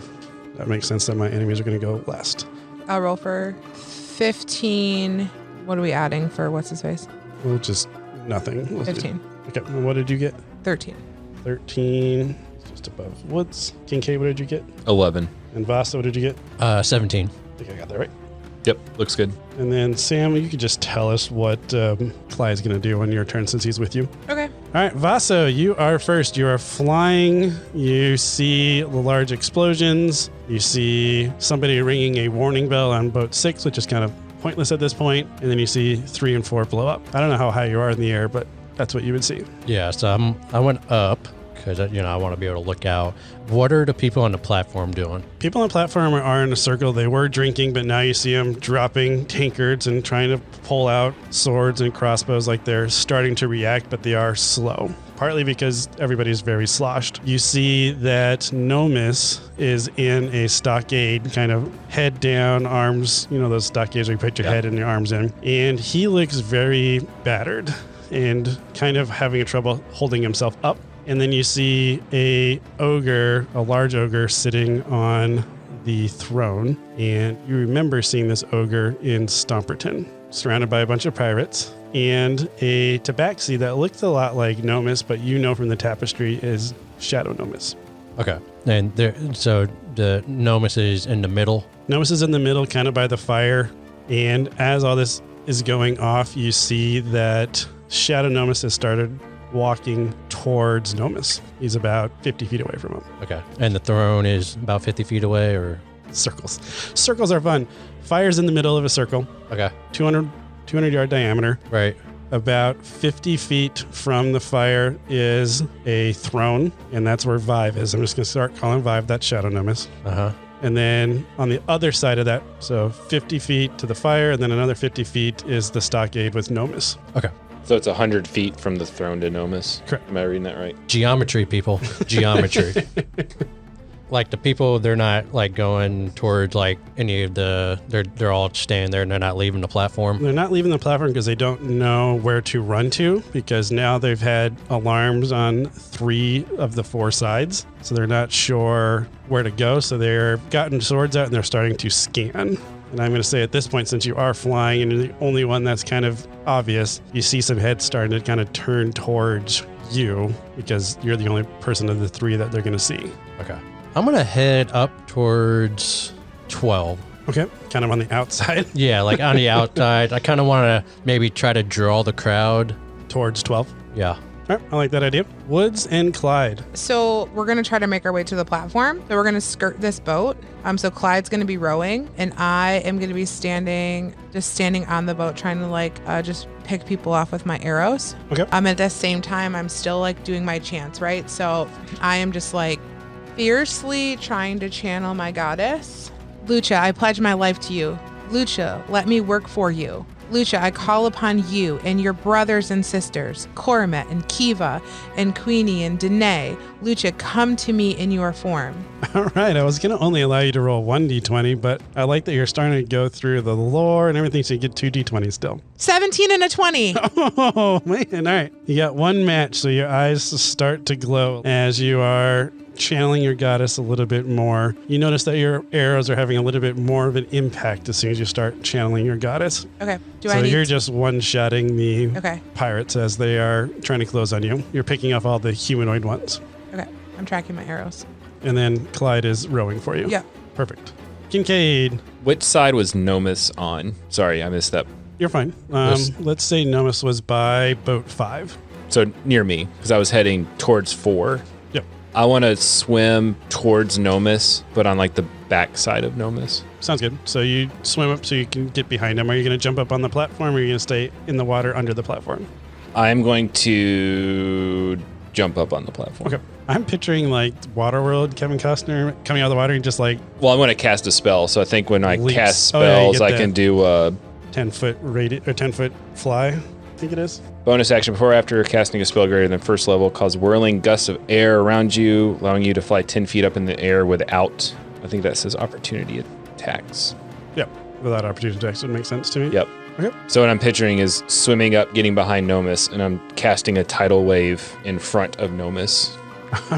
That makes sense that my enemies are going to go last. I'll roll for 15. What are we adding for what's his face? Well, just nothing. 15. Okay. And what did you get? 13. 13. Just above Woods. Kincaid, what did you get? 11. And Vasa, what did you get? 17. I think I got that right. Yep. Looks good. And then Sam, you could just tell us what Clyde's going to do on your turn since he's with you. Okay. All right, Vasa, you are first. You are flying. You see the large explosions. You see somebody ringing a warning bell on boat 6, which is kind of pointless at this point. And then you see 3 and 4 blow up. I don't know how high you are in the air, but that's what you would see. Yeah, so I went up because I want to be able to look out. What are the people on the platform doing? People on the platform are in a circle. They were drinking, but now you see them dropping tankards and trying to pull out swords and crossbows like they're starting to react, but they are slow. Partly because everybody's very sloshed. You see that Nomus is in a stockade, kind of head down, arms, those stockades where you put your head and your arms in. And he looks very battered and kind of having trouble holding himself up. And then you see a large ogre sitting on the throne. And you remember seeing this ogre in Stomperton, surrounded by a bunch of pirates. And a tabaxi that looked a lot like Nomus, but from the tapestry is Shadow Nomus. Okay. And so the Nomus is in the middle? Nomus is in the middle, kind of by the fire. And as all this is going off, you see that Shadow Nomus has started walking towards Nomus. He's about 50 feet away from him. Okay. And the throne is about 50 feet away, or? Circles. Circles are fun. Fire's in the middle of a circle, Okay. 200 yard diameter. Right. About 50 feet from the fire is a throne, and that's where Vive is. I'm just going to start calling Vive that Shadow Nomus. Uh-huh. And then on the other side of that, so 50 feet to the fire, and then another 50 feet is the stockade with Nomus. Okay. So it's 100 feet from the throne to Nomus. Correct. Am I reading that right? Geometry, people. Geometry. Like the people, they're not like going towards like any of the, they're all staying there and they're not leaving the platform. They're not leaving the platform because they don't know where to run to, because now they've had alarms on 3 of the 4 sides. So they're not sure where to go. So they're gotten swords out and they're starting to scan. And I'm going to say at this point, since you are flying and you're the only one that's kind of obvious, you see some heads starting to kind of turn towards you because you're the only person of the 3 that they're going to see. Okay. I'm going to head up towards 12. Okay. Kind of on the outside Yeah, like on the outside. I kind of want to maybe try to draw the crowd. towards 12. Yeah. All right. I like that idea. Woods and Clyde. So we're going to try to make our way to the platform. So we're going to skirt this boat. So Clyde's going to be rowing and I am going to be standing on the boat trying to just pick people off with my arrows. Okay. At the same time, I'm still like doing my chants, right? So I am just like fiercely trying to channel my goddess. Lucha, I pledge my life to you. Lucha, let me work for you. Lucha, I call upon you and your brothers and sisters, Kormet and Kiva and Queenie and Danae. Lucha, come to me in your form. All right. I was going to only allow you to roll 1d20, but I like that you're starting to go through the lore and everything, so you get 2d20 still. 17 and a 20. Oh, man. All right. You got one match, so your eyes start to glow as you are channeling your goddess a little bit more. You notice that your arrows are having a little bit more of an impact as soon as you start channeling your goddess. Okay. So you're just one-shotting the Okay. pirates as they are trying to close on you. You're picking off all the humanoid ones. Okay. I'm tracking my arrows. And then Clyde is rowing for you. Yeah. Perfect. Kincaid. Which side was Nomus on? Sorry, I missed that. You're fine. Let's say Nomus was by boat 5. So near me, because I was heading towards 4. Yep. I want to swim towards Nomus, but on like the back side of Nomus. Sounds good. So you swim up so you can get behind him. Are you going to jump up on the platform or are you going to stay in the water under the platform? I'm going to jump up on the platform. Okay. I'm picturing like Waterworld, Kevin Costner coming out of the water and just like Well, I want to cast a spell, so I think when I leaps. cast Oh, yeah, you spells, get I that. can do 10-foot radius or 10-foot fly. I think it is. bonus action before or after casting a spell greater than first level. Cause whirling gusts of air around you, allowing you to fly 10 feet up in the air without, I think that says opportunity attacks. Yep. Without opportunity attacks would make sense to me. Yep. Okay. So what I'm picturing is swimming up, getting behind Nomus, and I'm casting a tidal wave in front of Nomus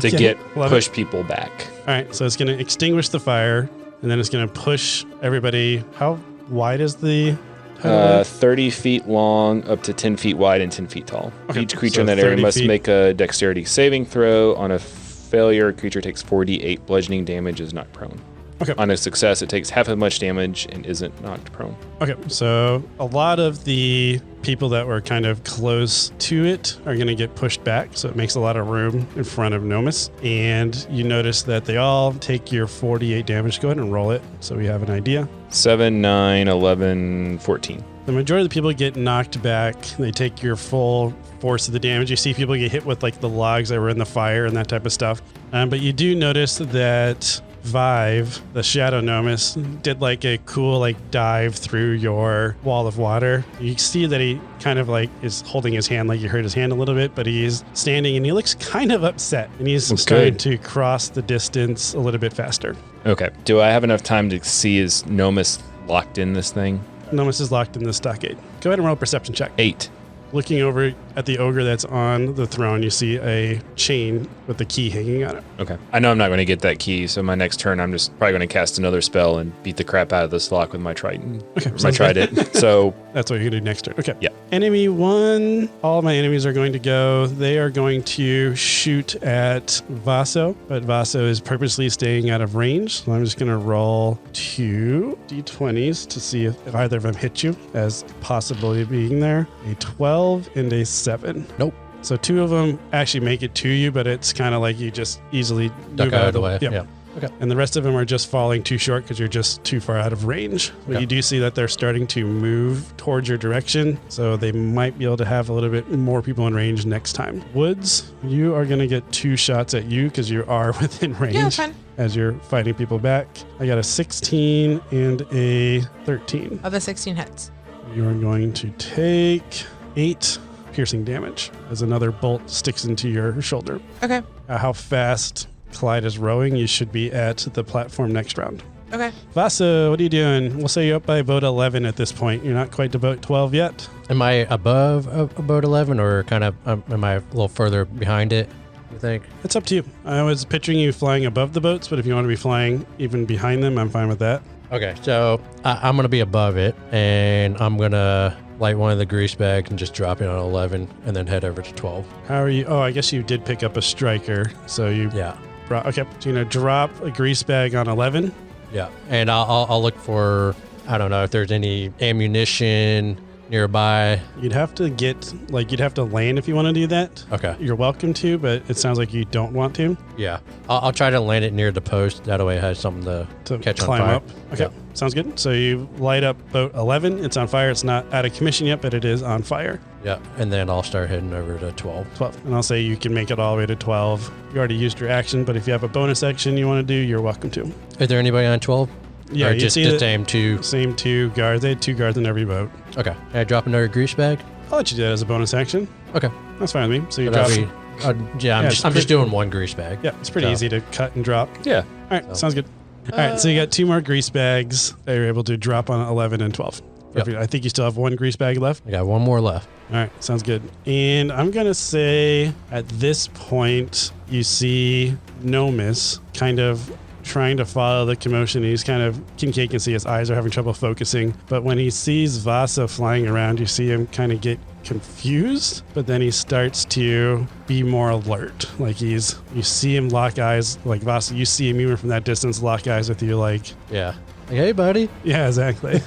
to Okay. get Love push people back. All right. So it's going to extinguish the fire and then it's going to push everybody. How wide is the 30 feet long, up to 10 feet wide, and 10 feet tall. Okay, Each creature so in that area 30 must feet. make a dexterity saving throw. On a failure, creature takes 4d8 bludgeoning damage, is knocked prone. Okay. On a success, it takes half as much damage and isn't knocked prone. Okay, so a lot of the people that were kind of close to it are going to get pushed back, so it makes a lot of room in front of Nomus. And you notice that they all take your 48 damage. Go ahead and roll it so we have an idea. 7, 9, 11, 14. The majority of the people get knocked back. They take your full force of the damage. You see people get hit with like the logs that were in the fire and that type of stuff. But you do notice that Vive, the Shadow Nomus, did like a cool like dive through your wall of water. You see that he kind of like is holding his hand, like you hurt his hand a little bit, but he's standing and he looks kind of upset and he's starting to cross the distance a little bit faster. Okay. Do I have enough time to see is Nomus locked in this thing? Nomus is locked in the stockade. Go ahead and roll a perception check. 8. Looking over at the ogre that's on the throne, you see a chain with the key hanging on it. Okay. I know I'm not going to get that key, so my next turn I'm just probably going to cast another spell and beat the crap out of this lock with my trident. Okay, Or my sounds good. trident. So That's what you're going to do next turn. Okay. Yeah. Enemy 1. All my enemies are going to go. They are going to shoot at Vaso, but Vaso is purposely staying out of range. So I'm just going to roll 2 d20s to see if either of them hit you as possibly being there. A 12 and a 7. Nope. So 2 of them actually make it to you, but it's kind of like you just easily Duck move out of the way. Yep. Yeah. Okay. And the rest of them are just falling too short because you're just too far out of range. But Okay. you do see that they're starting to move towards your direction, so they might be able to have a little bit more people in range next time. Woods, you are going to get 2 shots at you because you are within range. Yeah, that's fine. As you're fighting people back. I got a 16 and a 13. Of the 16 hits. You are going to take 8 piercing damage as another bolt sticks into your shoulder. Okay. How fast Clyde is rowing, you should be at the platform next round. Okay. Vasa, what are you doing? We'll say you're up by boat 11 at this point. You're not quite to boat 12 yet. Am I above a boat 11 or kind of am I a little further behind it, you think? It's up to you. I was picturing you flying above the boats, but if you want to be flying even behind them, I'm fine with that. Okay, so I'm going to be above it, and I'm going to light one of the grease bags and just drop it on 11 and then head over to 12. How are you? Oh, I guess you did pick up a striker. So you Yeah. brought, okay. So you're going to drop a grease bag on 11. Yeah, and I'll look for, I don't know if there's any ammunition nearby. You'd have to you'd have to land if you want to do that. Okay. You're welcome to, but it sounds like you don't want to. Yeah, I'll try to land it near the post. That way it has something to catch on climb fire. up. Okay, sounds good. So you light up boat 11. It's on fire. It's not out of commission yet, but it is on fire. Yeah, and then I'll start heading over to 12. 12. And I'll say you can make it all the way to 12. You already used your action, but if you have a bonus action you want to do, you're welcome to. Is there anybody on 12? Yeah, or you just see the the same 2. same 2 guards. They had 2 guards in every boat. Okay, can I drop another grease bag? I'll let you do that as a bonus action. Okay. That's fine with me. So you So drop. that'll be, I'm just doing one grease bag. Yeah, it's pretty So- easy to cut and drop. Yeah. All right, So- sounds good. All right, so you got 2 more grease bags that you're able to drop on 11 and 12. Yep. Perfect. I think you still have 1 grease bag left. I got one more left. All right, sounds good. And I'm going to say at this point, you see Nomus kind of trying to follow the commotion. He's kind of, Kincaid can see his eyes are having trouble focusing. But when he sees Vasa flying around, you see him kind of get confused, but then he starts to be more alert. Like you see him lock eyes, like Vasa, you see him even from that distance lock eyes with you like, Yeah. Like, hey, buddy. yeah, exactly.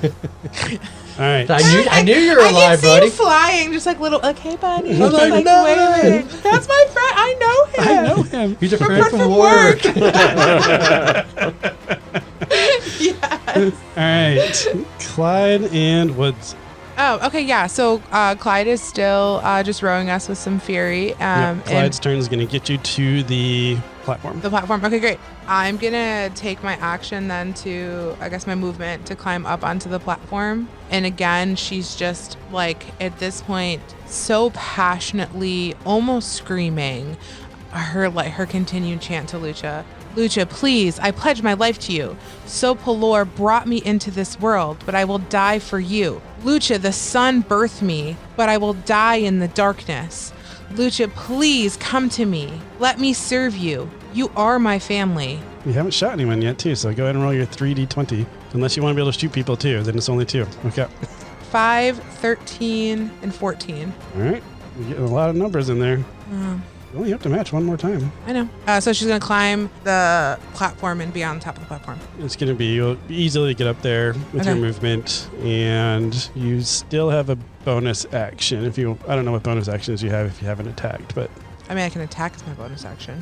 All right. I knew you were I alive, can see buddy. him flying, just like little, like, hey, buddy. I'm like, no. waving. That's my friend. I know him. I know him. He's a From friend from work. Yes. All right. Clyde and Woods. Oh, okay, yeah. So Clyde is still just rowing us with some fury. Yep, And Clyde's turn is going to get you to the platform. the platform. Okay, great. I'm gonna take my action then to, I guess, my movement to climb up onto the platform. And again, she's just like at this point so passionately, almost screaming her continued chant to Lucha. Lucha, please, I pledge my life to you. So Pelor brought me into this world, but I will die for you. Lucha, the sun birthed me, but I will die in the darkness. Lucha, please come to me. Let me serve you. You are my family. You haven't shot anyone yet, too, so go ahead and roll your 3d20. Unless you want to be able to shoot people, too, then it's only 2. Okay. 5, 13, and 14. All right. You're getting a lot of numbers in there. You only have to match one more time. I know. So she's going to climb the platform and be on top of the platform. It's going to be you'll be easily get up there with your Okay. movement, and you still have a bonus action. I don't know what bonus actions you have if you haven't attacked, but I mean, I can attack as my bonus action.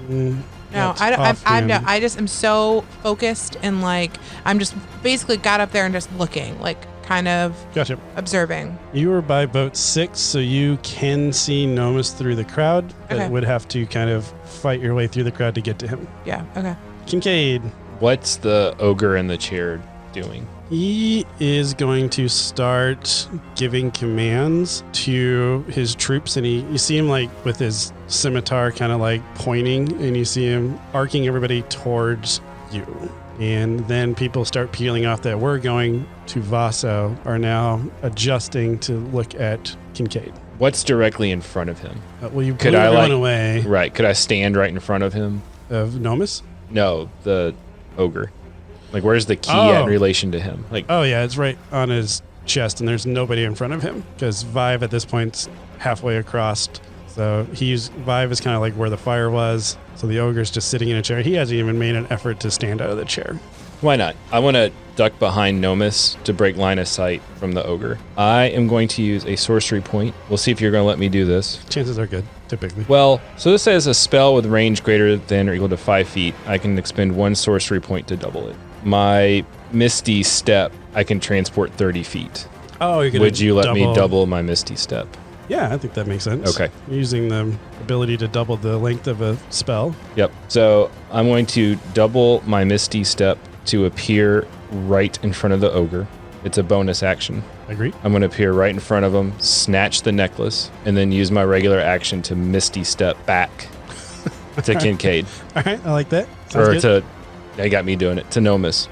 No, that's I don't. offhand. I just am so focused and like I'm just basically got up there and just looking, like kind of Gotcha. observing. You are by boat 6, so you can see Nomus through the crowd, but Okay. would have to kind of fight your way through the crowd to get to him. Yeah. Okay. Kincaid, What's the ogre in the chair doing? he is going to start giving commands to his troops, and you see him like with his scimitar kind of like pointing, and you see him arcing everybody towards you. And then people start peeling off that we're going to Vaso are now adjusting to look at Kincaid. What's directly in front of him? Well, you Could blew I, everyone like- away Right. Could I stand right in front of him? of Nomus. No, the ogre. Like, where's the key Oh. in relation to him? Like, Oh yeah, it's right on his chest, and there's nobody in front of him because Vive at this point's halfway across So Vive is kind of like where the fire was. So the ogre's just sitting in a chair. He hasn't even made an effort to stand out of the chair. Why not? I want to duck behind Nomus to break line of sight from the ogre. I am going to use a sorcery point. We'll see if you're going to let me do this. Chances are good, typically. Well, so this says a spell with range greater than or equal to 5 feet. I can expend 1 sorcery point to double it. My Misty Step, I can transport 30 feet. Oh, you're going to Would you let me double my Misty Step? Yeah, I think that makes sense. Okay. You're using the ability to double the length of a spell. Yep. So I'm going to double my Misty Step to appear right in front of the ogre. It's a bonus action. Agreed. I'm going to appear right in front of him, snatch the necklace, and then use my regular action to Misty Step back to Kincaid. All right, I like that. Sounds Or they got me doing it, to Nomus.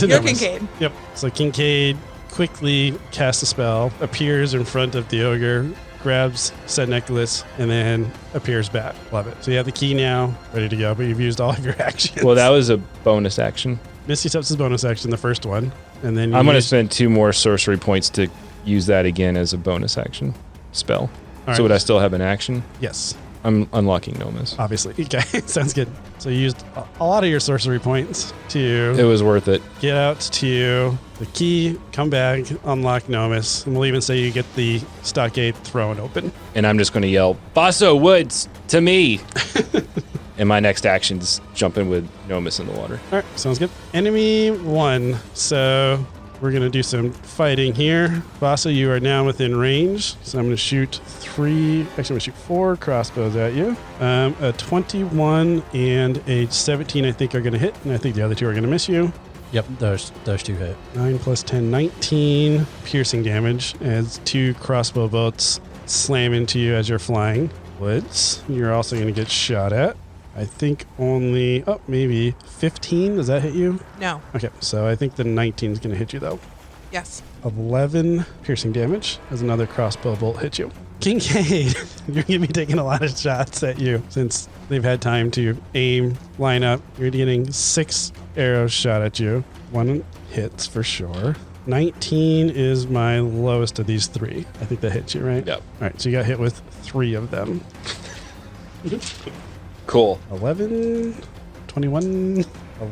You're Kincaid. Yep. So Kincaid quickly casts a spell, appears in front of the ogre, grabs said necklace, and then appears back. Love it. So you have the key now, ready to go, but you've used all of your actions. Well, that was a bonus action. Misty Steps is bonus action, the first one. And then I'm going to spend 2 more sorcery points to use that again as a bonus action spell. All So right. would I still have an action? Yes, I'm unlocking Nomus. obviously. Okay, sounds good. So you used a lot of your sorcery points It to was worth it. get out to the key, come back, unlock Nomus, and we'll even say you get the stockade thrown open. And I'm just going to yell, Basso Woods, to me. And my next action's jumping with Nomus in the water. All right, sounds good. Enemy 1. So we're going to do some fighting here. Vasa, you are now within range. So I'm going to shoot 4 crossbows at you. A 21 and a 17, I think, are going to hit. And I think the other 2 are going to miss you. Yep, those 2 hit. 9 plus 10, 19 piercing damage as 2 crossbow bolts slam into you as you're flying. Woods, you're also going to get shot at. I think only, maybe 15. Does that hit you? No. Okay, so I think the 19 is going to hit you, though. Yes. 11 piercing damage as another crossbow bolt hits you. Kincaid, you're going to be taking a lot of shots at you since they've had time to aim, line up. You're getting 6 arrows shot at you. 1 hits for sure. 19 is my lowest of these 3. I think that hits you, right? Yep. All right, so you got hit with 3 of them. Cool. 11, 21,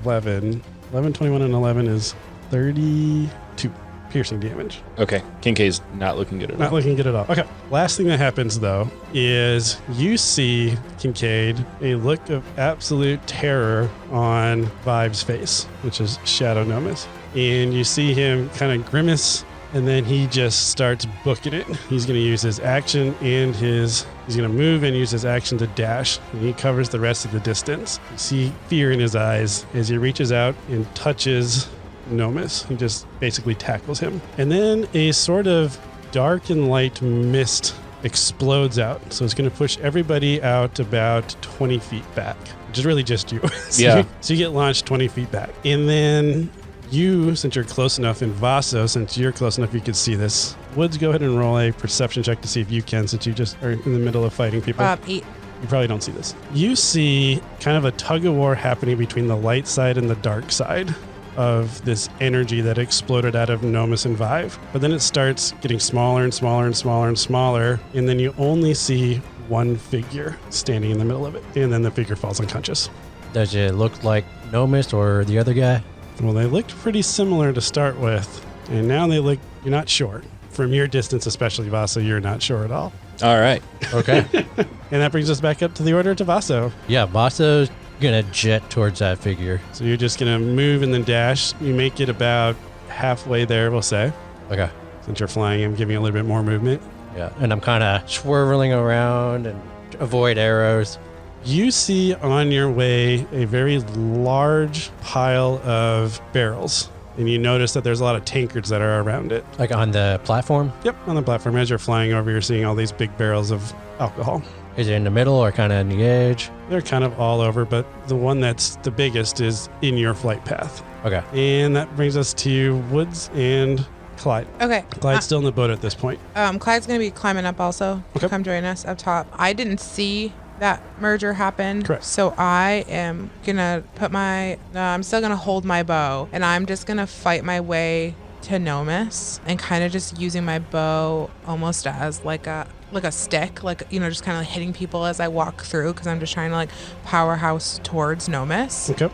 11. 11, 21, and 11 is 32 piercing damage. Okay. Kincaid's not looking good at all. Not looking good at all. Okay. Last thing that happens, though, is you see, Kincaid, a look of absolute terror on Vibe's face, which is Shadow Nomus. And you see him kind of grimace, and then he just starts booking it. He's going to use his action and he's going to move and use his action to dash. And he covers the rest of the distance. You see fear in his eyes as he reaches out and touches Nomus. He just basically tackles him. And then a sort of dark and light mist explodes out. So it's going to push everybody out about 20 feet back, which is really just you. Yeah. So you get launched 20 feet back. And then you, since you're close enough, and Vaso, since you're close enough, you could see this. Woods, go ahead and roll a perception check to see if you can, since you just are in the middle of fighting people. 8. You probably don't see this. You see kind of a tug of war happening between the light side and the dark side of this energy that exploded out of Nomus and Vive. But then it starts getting smaller and smaller and smaller and smaller, and then you only see one figure standing in the middle of it, and then the figure falls unconscious. Does it look like Nomus or the other guy? Well, they looked pretty similar to start with, and now they look, you're not sure. From your distance, especially, Vaso, you're not sure at all. All right. Okay. And that brings us back up to the order to Vaso. Yeah, Vasso's gonna jet towards that figure. So you're just going to move and then dash. You make it about halfway there, we'll say. Okay. Since you're flying, I'm giving you a little bit more movement. Yeah, and I'm kind of swirling around and avoid arrows. You see on your way a very large pile of barrels, and you notice that there's a lot of tankards that are around it. Like on the platform? Yep, on the platform. As you're flying over, you're seeing all these big barrels of alcohol. Is it in the middle or kind of in the edge? They're kind of all over, but the one that's the biggest is in your flight path. Okay. And that brings us to Woods and Clyde. Okay. Clyde's still in the boat at this point. Clyde's going to be climbing up also. Okay. Come join us up top. I didn't see that merger happen. Correct. So I am going to put I'm still going to hold my bow, and I'm just going to fight my way to Nomus and kind of just using my bow almost as like a a stick, like, just kind of like hitting people as I walk through, because I'm just trying to like powerhouse towards Nomis. Okay.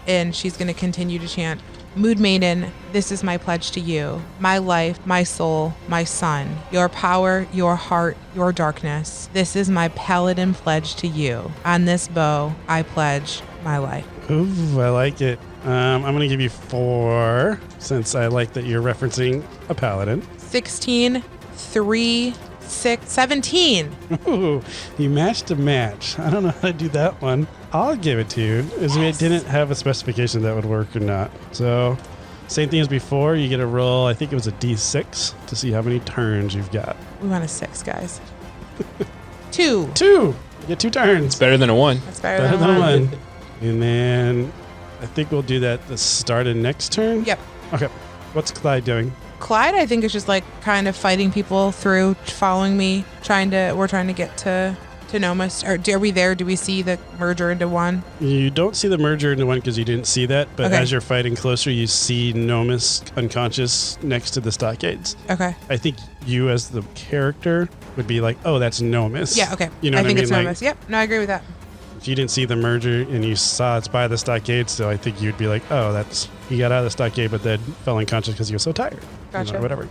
And she's going to continue to chant, Mood Maiden, this is my pledge to you. My life, my soul, my sun, your power, your heart, your darkness. This is my paladin pledge to you. On this bow, I pledge my life. Ooh, I like it. I'm going to give you 4, since I like that you're referencing a paladin. 16, 3, 6, 17. Ooh, you matched a match. I don't know how to do that one. I'll give it to you, as we didn't have a specification that would work or not. So, same thing as before. You get a roll, I think it was a D6, to see how many turns you've got. We want a 6, guys. 2. 2! You get 2 turns. It's better than a 1. That's better Better than than 1. 1. And then I think we'll do that the start of next turn. Yep. Okay. What's Clyde doing? Clyde, I think, is just like kind of fighting people through, following me, we're trying to get to Nomis. Are we there? Do we see the merger into one? You don't see the merger into one because you didn't see that, but Okay. as you're fighting closer, you see Nomis unconscious next to the stockades. Okay. I think you as the character would be like, oh, that's Nomis. Yeah, okay. You know I what think I it's mean? Nomis. Yep. No, I agree with that. If you didn't see the merger and you saw it's by the stockade, so I think you'd be like, oh, he got out of the stockade, but then fell unconscious because he was so tired. Gotcha. Whatever.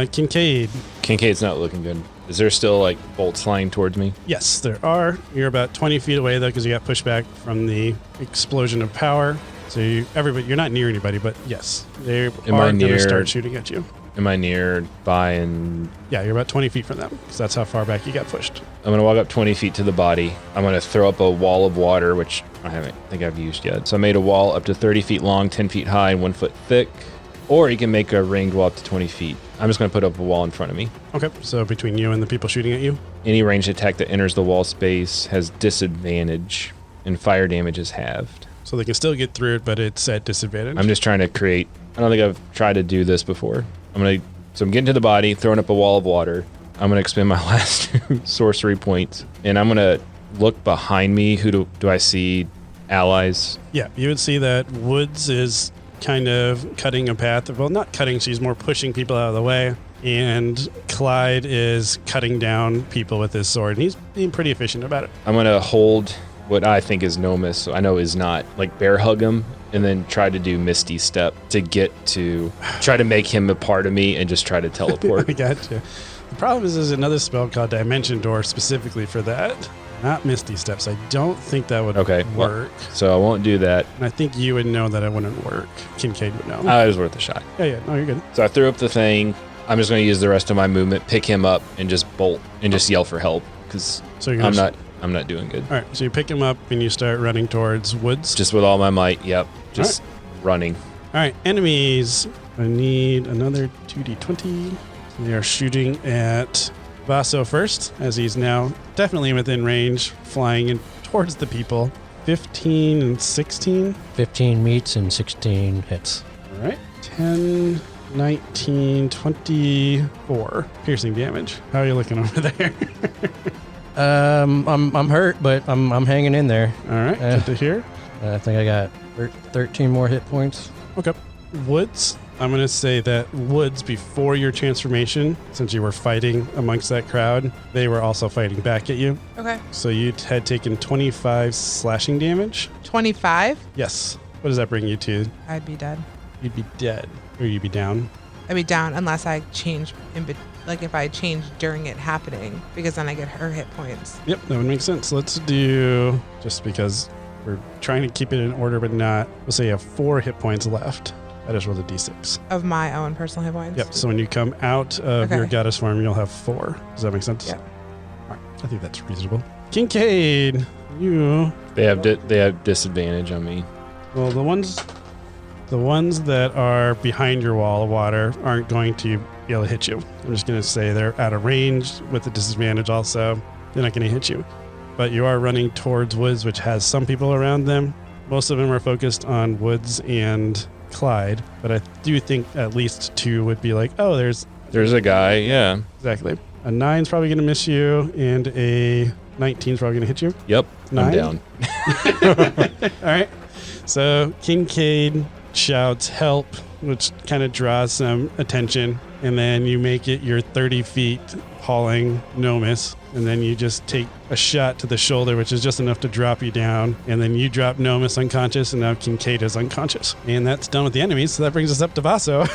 Kincaid. Kincaid's not looking good. Is there still like bolts flying towards me? Yes, there are. You're about 20 feet away, though, because you got pushed back from the explosion of power. So you're not near anybody, but yes, they are going to start shooting at you. Am I nearby? And Yeah, you're about 20 feet from them, because that's how far back you got pushed. I'm going to walk up 20 feet to the body. I'm going to throw up a wall of water, which I haven't think I've used yet. So I made a wall up to 30 feet long, 10 feet high, and 1 foot thick. Or you can make a ringed wall up to 20 feet. I'm just going to put up a wall in front of me. Okay, so between you and the people shooting at you? Any ranged attack that enters the wall space has disadvantage, and fire damage is halved. So they can still get through it, but it's at disadvantage. I'm just trying to create... I don't think I've tried to do this before. So I'm getting to the body, throwing up a wall of water. I'm going to expend my last 2 sorcery points, and I'm going to look behind me. Who do I see? Allies? Yeah, you would see that Woods is kind of cutting a path. Well, not cutting, she's more pushing people out of the way. And Clyde is cutting down people with his sword, and he's being pretty efficient about it. I'm going to hold what I think is Nomis, so I know is not, like bear hug him, and then try to do Misty Step to try to make him a part of me and just try to teleport. I gotcha. The problem is there's another spell called Dimension Door specifically for that. Not Misty Steps. I don't think that would work. So I won't do that. And I think you would know that it wouldn't work. Kincaid would know. It was worth a shot. Yeah. No, you're good. So I threw up the thing. I'm just going to use the rest of my movement, pick him up, and just bolt and just yell for help because I'm not doing good. All right. So you pick him up and you start running towards Woods. Just with all my might. Yep. Just running. All right. Enemies. I need another 2d20. They are shooting at Vaso first, as he's now definitely within range, flying in towards the people. 15 and 16. 15 meets and 16 hits. All right. 10, 19, 24 piercing damage. How are you looking over there? I'm hurt, but I'm hanging in there. All right. Good to hear. I think I got 13 more hit points. Okay. Woods. I'm going to say that Woods, before your transformation, since you were fighting amongst that crowd, they were also fighting back at you. Okay. So you had taken 25 slashing damage. 25? Yes. What does that bring you to? I'd be dead. You'd be dead. Or you'd be down. I'd be down unless I change if I change during it happening, because then I get her hit points. Yep, that would make sense. Let's do, just because we're trying to keep it in order, but not, we'll say you have 4 hit points left. I just rolled a d6. Of my own personal hit points? Yep, so when you come out of your goddess form, you'll have 4. Does that make sense? Yep. All right, I think that's reasonable. Kincaid, you... They have disadvantage on me. Well, the ones that are behind your wall of water aren't going to be able to hit you. I'm just going to say they're out of range with the disadvantage also. They're not going to hit you. But you are running towards Woods, which has some people around them. Most of them are focused on Woods and Clyde, but I do think at least 2 would be like, oh, there's a guy, yeah. Exactly. A 9's probably going to miss you, and a 19's probably going to hit you. Yep, 9? I'm down. All right. So Kincaid shouts help, which kind of draws some attention, and then you make it your 30 feet hauling Nomus, and then you just take a shot to the shoulder, which is just enough to drop you down, and then you drop Nomus unconscious, and now Kincaid is unconscious. And that's done with the enemies, so that brings us up to Vaso.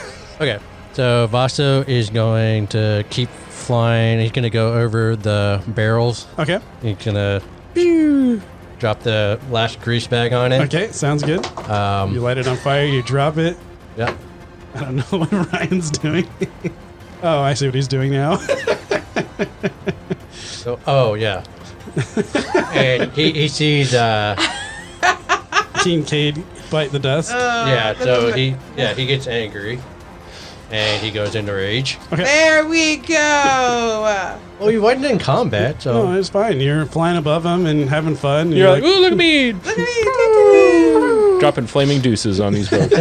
Okay. So Vaso is going to keep flying. He's going to go over the barrels. Okay. He's going to drop the last grease bag on it. Okay, sounds good. You light it on fire, you drop it. Yep. I don't know what Ryan's doing. Oh, I see what he's doing now. Oh, yeah. And he sees... Kincaid bite the dust. so he gets angry. And he goes into rage. Okay. There we go. Well, he wasn't in combat, so... Oh, it's fine. You're flying above him and having fun. You're like, ooh, look at me. Dropping flaming deuces on these boats.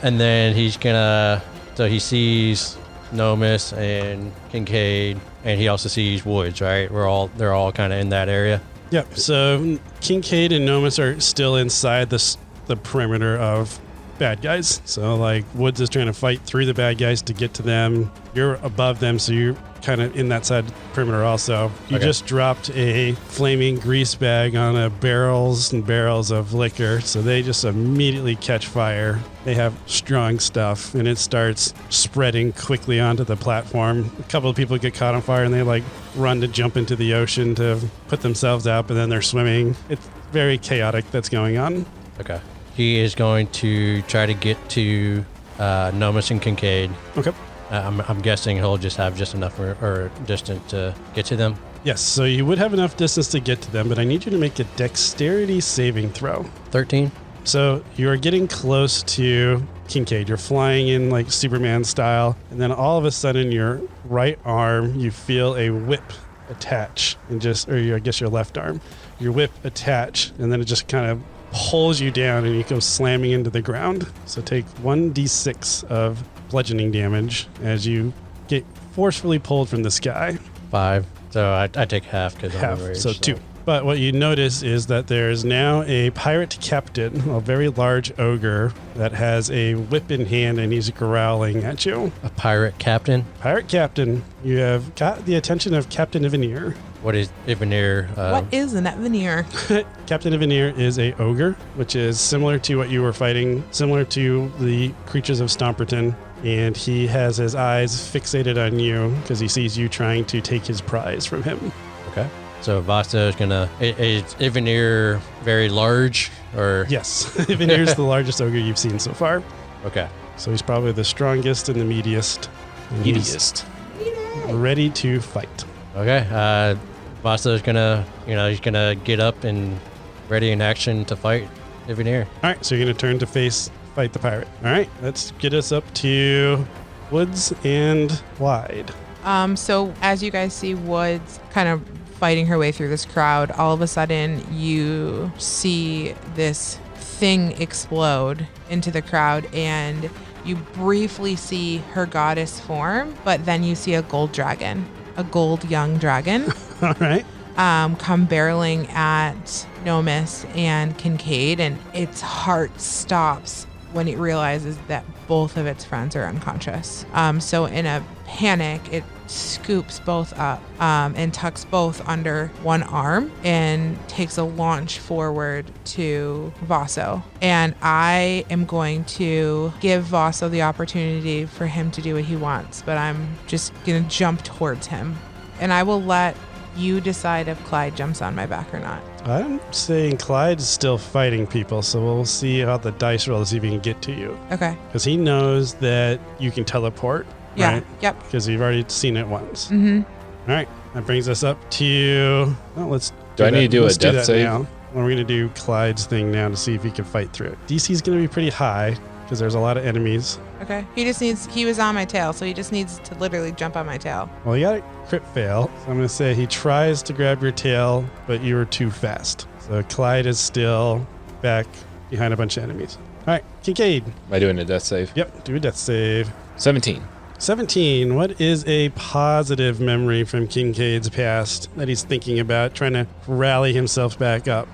And then he's gonna... So he sees Nomus and Kincaid, and he also sees Woods, right? They're all kind of in that area. Yep. So Kincaid and Nomus are still inside the perimeter of bad guys. So like Woods is trying to fight through the bad guys to get to them. You're above them, so you're kind of in that side perimeter also. You just dropped a flaming grease bag on a barrels and barrels of liquor, so they just immediately catch fire. They have strong stuff, and it starts spreading quickly onto the platform. A couple of people get caught on fire, and they like run to jump into the ocean to put themselves out, but then they're swimming. It's very chaotic that's going on. Okay. He is going to try to get to Nomus and Kincaid. Okay. I'm guessing he'll just have just enough or distance to get to them. Yes, so you would have enough distance to get to them, but I need you to make a dexterity saving throw. 13. So you are getting close to Kincaid. You're flying in like Superman style, and then all of a sudden your right arm, you feel a whip attach, and I guess your left arm. Your whip attach, and then it just kind of pulls you down and you go slamming into the ground. So take 1d6 of bludgeoning damage as you get forcefully pulled from the sky. 5. So I take half because I'm Half, rage, so 2. But what you notice is that there is now a pirate captain, a very large ogre that has a whip in hand and he's growling at you. A pirate captain? Pirate captain, you have got the attention of Captain Ivanir. What is Ivanir? What is an Ivanir? Captain Ivanir is a ogre, which is similar to what you were fighting, similar to the creatures of Stomperton. And he has his eyes fixated on you because he sees you trying to take his prize from him. Okay. So Vasa is gonna... Is Ivanir very large, or... Yes, Ivanir is the largest ogre you've seen so far. Okay. So he's probably the strongest and the meatiest. And he's ready to fight. Okay. Vasa is gonna... he's gonna get up and ready in action to fight Ivanir. All right, so you're going to turn to fight the pirate. All right, let's get us up to Woods and Wide. So as you guys see Woods kind of fighting her way through this crowd, all of a sudden you see this thing explode into the crowd, and you briefly see her goddess form, but then you see a gold young dragon. All right. Come barreling at Nomus and Kincaid, and its heart stops when it realizes that both of its friends are unconscious. So in a panic, it scoops both up and tucks both under one arm and takes a launch forward to Vaso. And I am going to give Vaso the opportunity for him to do what he wants, but I'm just going to jump towards him. And I will let you decide if Clyde jumps on my back or not. I'm saying Clyde's still fighting people, so we'll see how the dice roll to see if he can get to you. Okay. Because he knows that you can teleport. Yeah. Right? Yep. Because you've already seen it once. Mm-hmm. All right. That brings us up to... Well, let's Do I need to do a death save? now. We're going to do Clyde's thing now to see if he can fight through it. DC's going to be pretty high because there's a lot of enemies. Okay. He was on my tail, so he just needs to literally jump on my tail. Well, you got a crit fail. So I'm going to say he tries to grab your tail, but you were too fast. So Clyde is still back behind a bunch of enemies. All right, Kincaid. Am I doing a death save? Yep, do a death save. 17. 17. What is a positive memory from Kincaid's past that he's thinking about, trying to rally himself back up?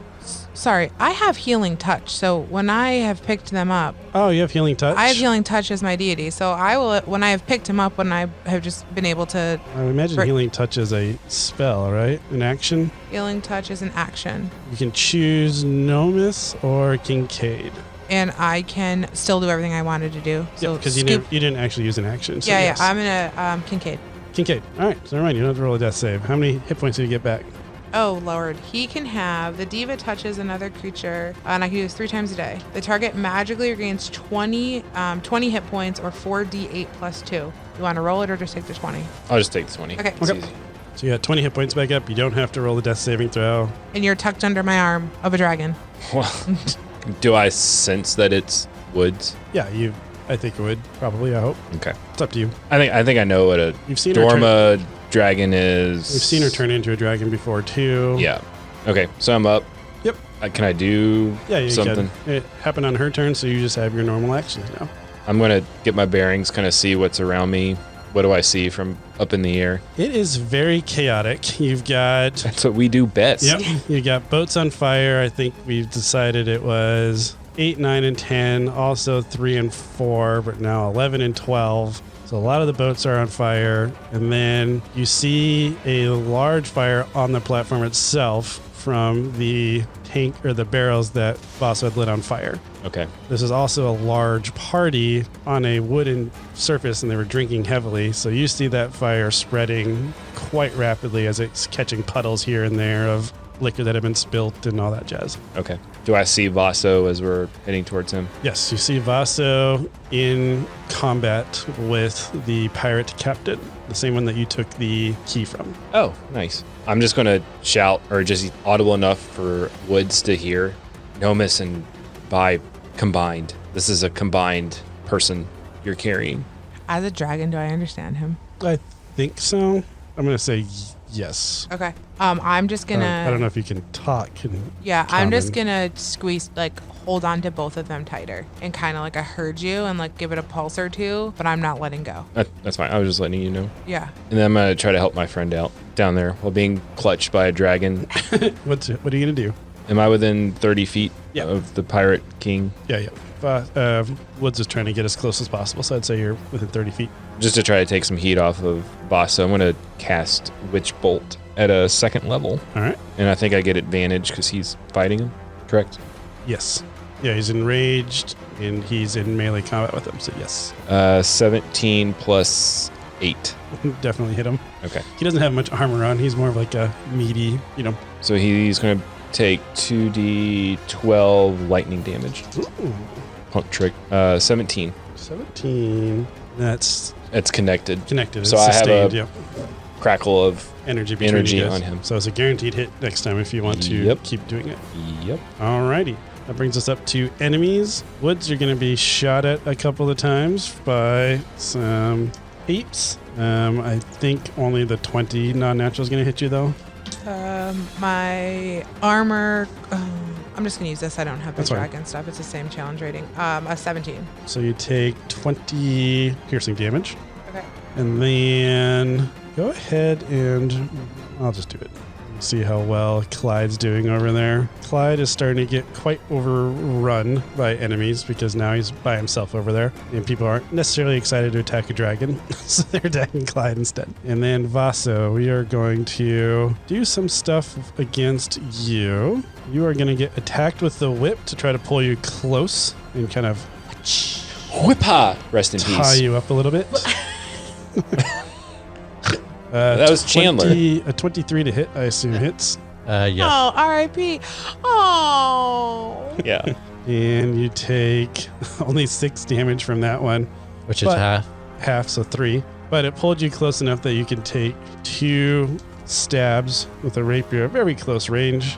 Sorry, I have healing touch. So when I have picked them up, Oh, you have healing touch? I have healing touch as my deity. So I will, when I have picked him up, when I have just been able to. I would imagine healing touch is a spell, right? An action. Healing touch is an action. You can choose Nomis or Kincaid. And I can still do everything I wanted to do. So because you didn't actually use an action. So yeah, yes. I'm gonna Kincaid. Kincaid. All right. So never mind. You don't have to roll a death save. How many hit points do you get back? Oh, Lord. He can have the diva touches another creature, and I can do this 3 times a day. The target magically regains 20 hit points or 4d8 plus 2. You want to roll it or just take the 20? I'll just take the 20. Okay. It's easy. So you got 20 hit points back up. You don't have to roll the death saving throw. And you're tucked under my arm of a dragon. Well, do I sense that it's woods? Yeah, I think it would probably. I hope. Okay. It's up to you. I think I know what a You've seen her turn. Dorma dragon is. We've seen her turn into a dragon before too. Yeah. Okay. So I'm up. Yep. Can I do Yeah, something? can. It happened on her turn, so you just have your normal actions now. I'm gonna get my bearings, kind of see what's around me. What do I see from up in the air? It is very chaotic. You've got. That's what we do best. Yep. You got boats on fire. I think we've decided it was 8, 9, and 10. Also 3 and 4, but now 11 and 12. So a lot of the boats are on fire. And then you see a large fire on the platform itself from the tank or the barrels that Boss had lit on fire. Okay. This is also a large party on a wooden surface, and they were drinking heavily. So you see that fire spreading quite rapidly as it's catching puddles here and there of liquor that had been spilt and all that jazz. Okay. Do I see Vaso as we're heading towards him? Yes, you see Vaso in combat with the pirate captain, the same one that you took the key from. Oh, nice. I'm just going to shout, or just audible enough for Woods to hear. Nomis and Vi combined. This is a combined person you're carrying. As a dragon, do I understand him? I think so. I'm going to say yes. Okay. I'm just gonna. I don't know if you can talk. Yeah, I'm just gonna squeeze, hold on to both of them tighter and kind of I heard you and give it a pulse or two, but I'm not letting go. That's fine. I was just letting you know. Yeah. And then I'm going to try to help my friend out down there while being clutched by a dragon. What are you going to do? Am I within 30 feet Yeah. of the pirate king? Yeah. Woods is trying to get as close as possible, so I'd say you're within 30 feet. Just to try to take some heat off of Boss. So I'm going to cast Witch Bolt at a 2nd level. All right. And I think I get advantage because he's fighting him, correct? Yes. Yeah, he's enraged, and he's in melee combat with him, so yes. 17 plus 8. Definitely hit him. Okay. He doesn't have much armor on. He's more of a meaty, So he's going to take 2d12 lightning damage. Ooh, Punk trick. 17. 17. That's It's connected. connected. So It's I have sustained, a yep. crackle of Energy between energy you guys. on him. So it's a guaranteed hit next time if you want to Yep. keep doing it. Yep. Alrighty. That brings us up to enemies. Woods, you're going to be shot at a couple of times by some apes. I think only the 20 non-natural is going to hit you, though. My armor. I'm just gonna use this. I don't have the That's fine. dragon stuff. It's the same challenge rating. A 17. So you take 20 piercing damage. Okay. And then go ahead and I'll just do it. See how well Clyde's doing over there. Clyde is starting to get quite overrun by enemies because now he's by himself over there. And people aren't necessarily excited to attack a dragon. So they're attacking Clyde instead. And then Vaso, we are going to do some stuff against you. You are going to get attacked with the whip to try to pull you close and kind of Whippa! Rest in tie peace. you up a little bit. That was Chandler. A 23 to hit, I assume hits. Yes. Oh, R.I.P. Oh. Yeah. And you take only 6 damage from that one. Which is but- half. Half, so 3. But it pulled you close enough that you can take 2 stabs with a rapier, very close range.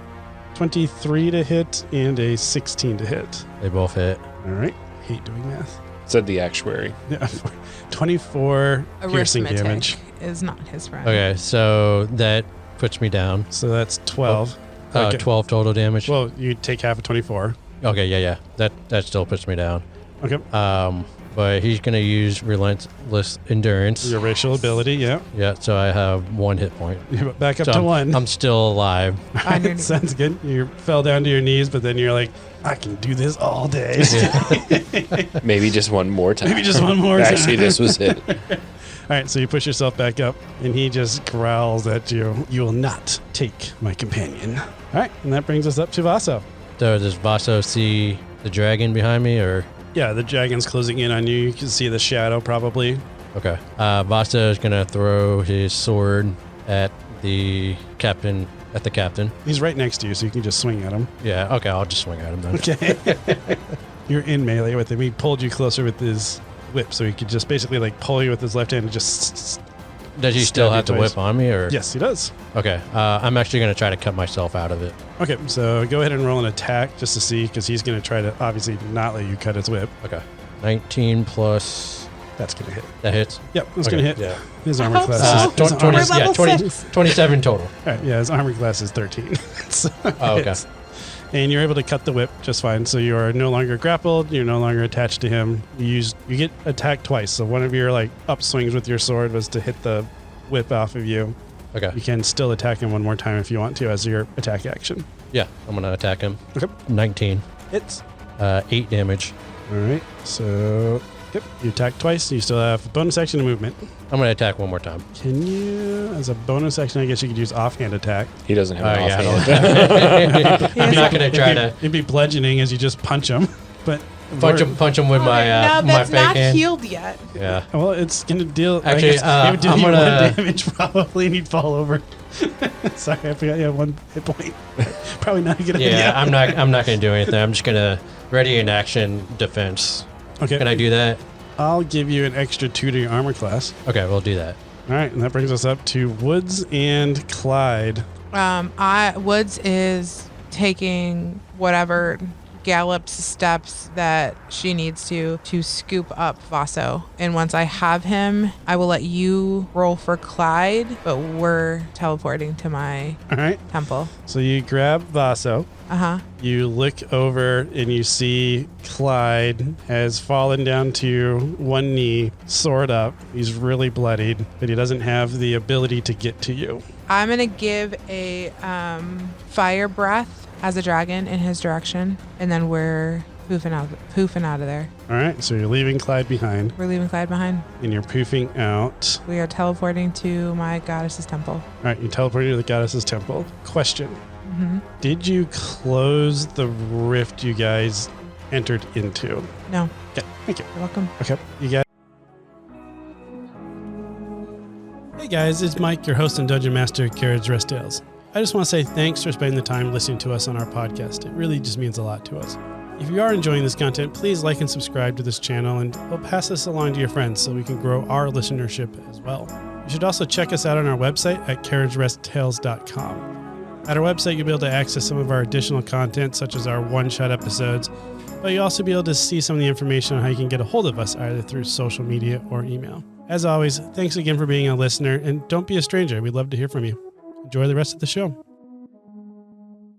23 to hit and a 16 to hit. They both hit. All right. Hate doing math. Said the actuary. Yeah. 24 piercing Arithmetic damage. is not his friend. Okay, so that puts me down. So that's 12. 12 total damage. Well, you take half of 24. Okay, yeah. That still puts me down. Okay. but he's going to use Relentless Endurance. Your racial ability, yeah. Yeah, so I have 1 hit point. You're back up So to 1. I'm still alive. On your Sounds good. You fell down to your knees, but then you're like, I can do this all day. Maybe just one more time. Maybe just one more time. Actually, this was it. All right, so you push yourself back up, and he just growls at you. You will not take my companion. All right, and that brings us up to Vaso. So does Vaso see the dragon behind me, or? Yeah, the dragon's closing in on you. You can see the shadow probably. Okay. Vaso is going to throw his sword at the captain. He's right next to you, so you can just swing at him. Yeah, okay, I'll just swing at him then. Okay. You're in melee with him. He pulled you closer with his whip, so he could just basically like pull you with his left hand and just... Does he still stab have the you twice. whip on me, or? Yes, he does. Okay, I'm actually going to try to cut myself out of it. Okay, so go ahead and roll an attack just to see, because he's going to try to obviously not let you cut his whip. Okay. 19 plus... That's going to hit. That hits? Yep, that's Okay, going to hit. yeah. His armor hope class so. is... his 20, armor- We're level 27 total. All right, yeah, his armor class is 13. So Oh, okay. hits. And you're able to cut the whip just fine. So you are no longer grappled. You're no longer attached to him. You get attacked twice. So one of your like upswings with your sword was to hit the whip off of you. Okay. You can still attack him one more time if you want to as your attack action. Yeah, I'm going to attack him. Okay. 19. Hits. 8 damage. All right. So yep, you attack twice. You still have bonus action and movement. I'm going to attack one more time. Can you, as a bonus action, I guess you could use offhand attack. He doesn't have Oh, an yeah, I offhand. don't- I'm not going to try to It'd be bludgeoning as you just punch him, but punch him with my no, my that's fake not hand. healed yet. Yeah. Well, it's gonna deal. Actually, I guess it would do I'm you gonna- 1 damage probably, and you'd fall over. Sorry, I forgot you have 1 hit point. Probably not a good idea. Yeah, I'm not going to do anything. I'm just going to ready in action defense. Okay. Can I do that? I'll give you an extra 2 to your armor class. Okay, we'll do that. All right, and that brings us up to Woods and Clyde. Woods is taking whatever gallops steps that she needs to scoop up Vaso. And once I have him, I will let you roll for Clyde, but we're teleporting to my All right, temple. so you grab Vaso. Uh-huh. You look over and you see Clyde has fallen down to 1 knee, sword up. He's really bloodied, but he doesn't have the ability to get to you. I'm going to give a fire breath as a dragon in his direction, and then we're poofing out of there. All right, so you're leaving Clyde behind, We're leaving Clyde behind. and you're poofing out. We are teleporting to my goddess's temple. All right, you teleported to the goddess's temple. Question. Mm-hmm. Did you close the rift you guys entered into? No, Okay, thank you. you're welcome. Okay, you guys. Hey guys, it's Mike, your host and Dungeon Master at Carriage Rest Tales. I just want to say thanks for spending the time listening to us on our podcast. It really just means a lot to us. If you are enjoying this content, please like and subscribe to this channel, and we'll pass this along to your friends so we can grow our listenership as well. You should also check us out on our website at carriageresttales.com. At our website, you'll be able to access some of our additional content, such as our one-shot episodes, but you'll also be able to see some of the information on how you can get a hold of us, either through social media or email. As always, thanks again for being a listener, and don't be a stranger. We'd love to hear from you. Enjoy the rest of the show. You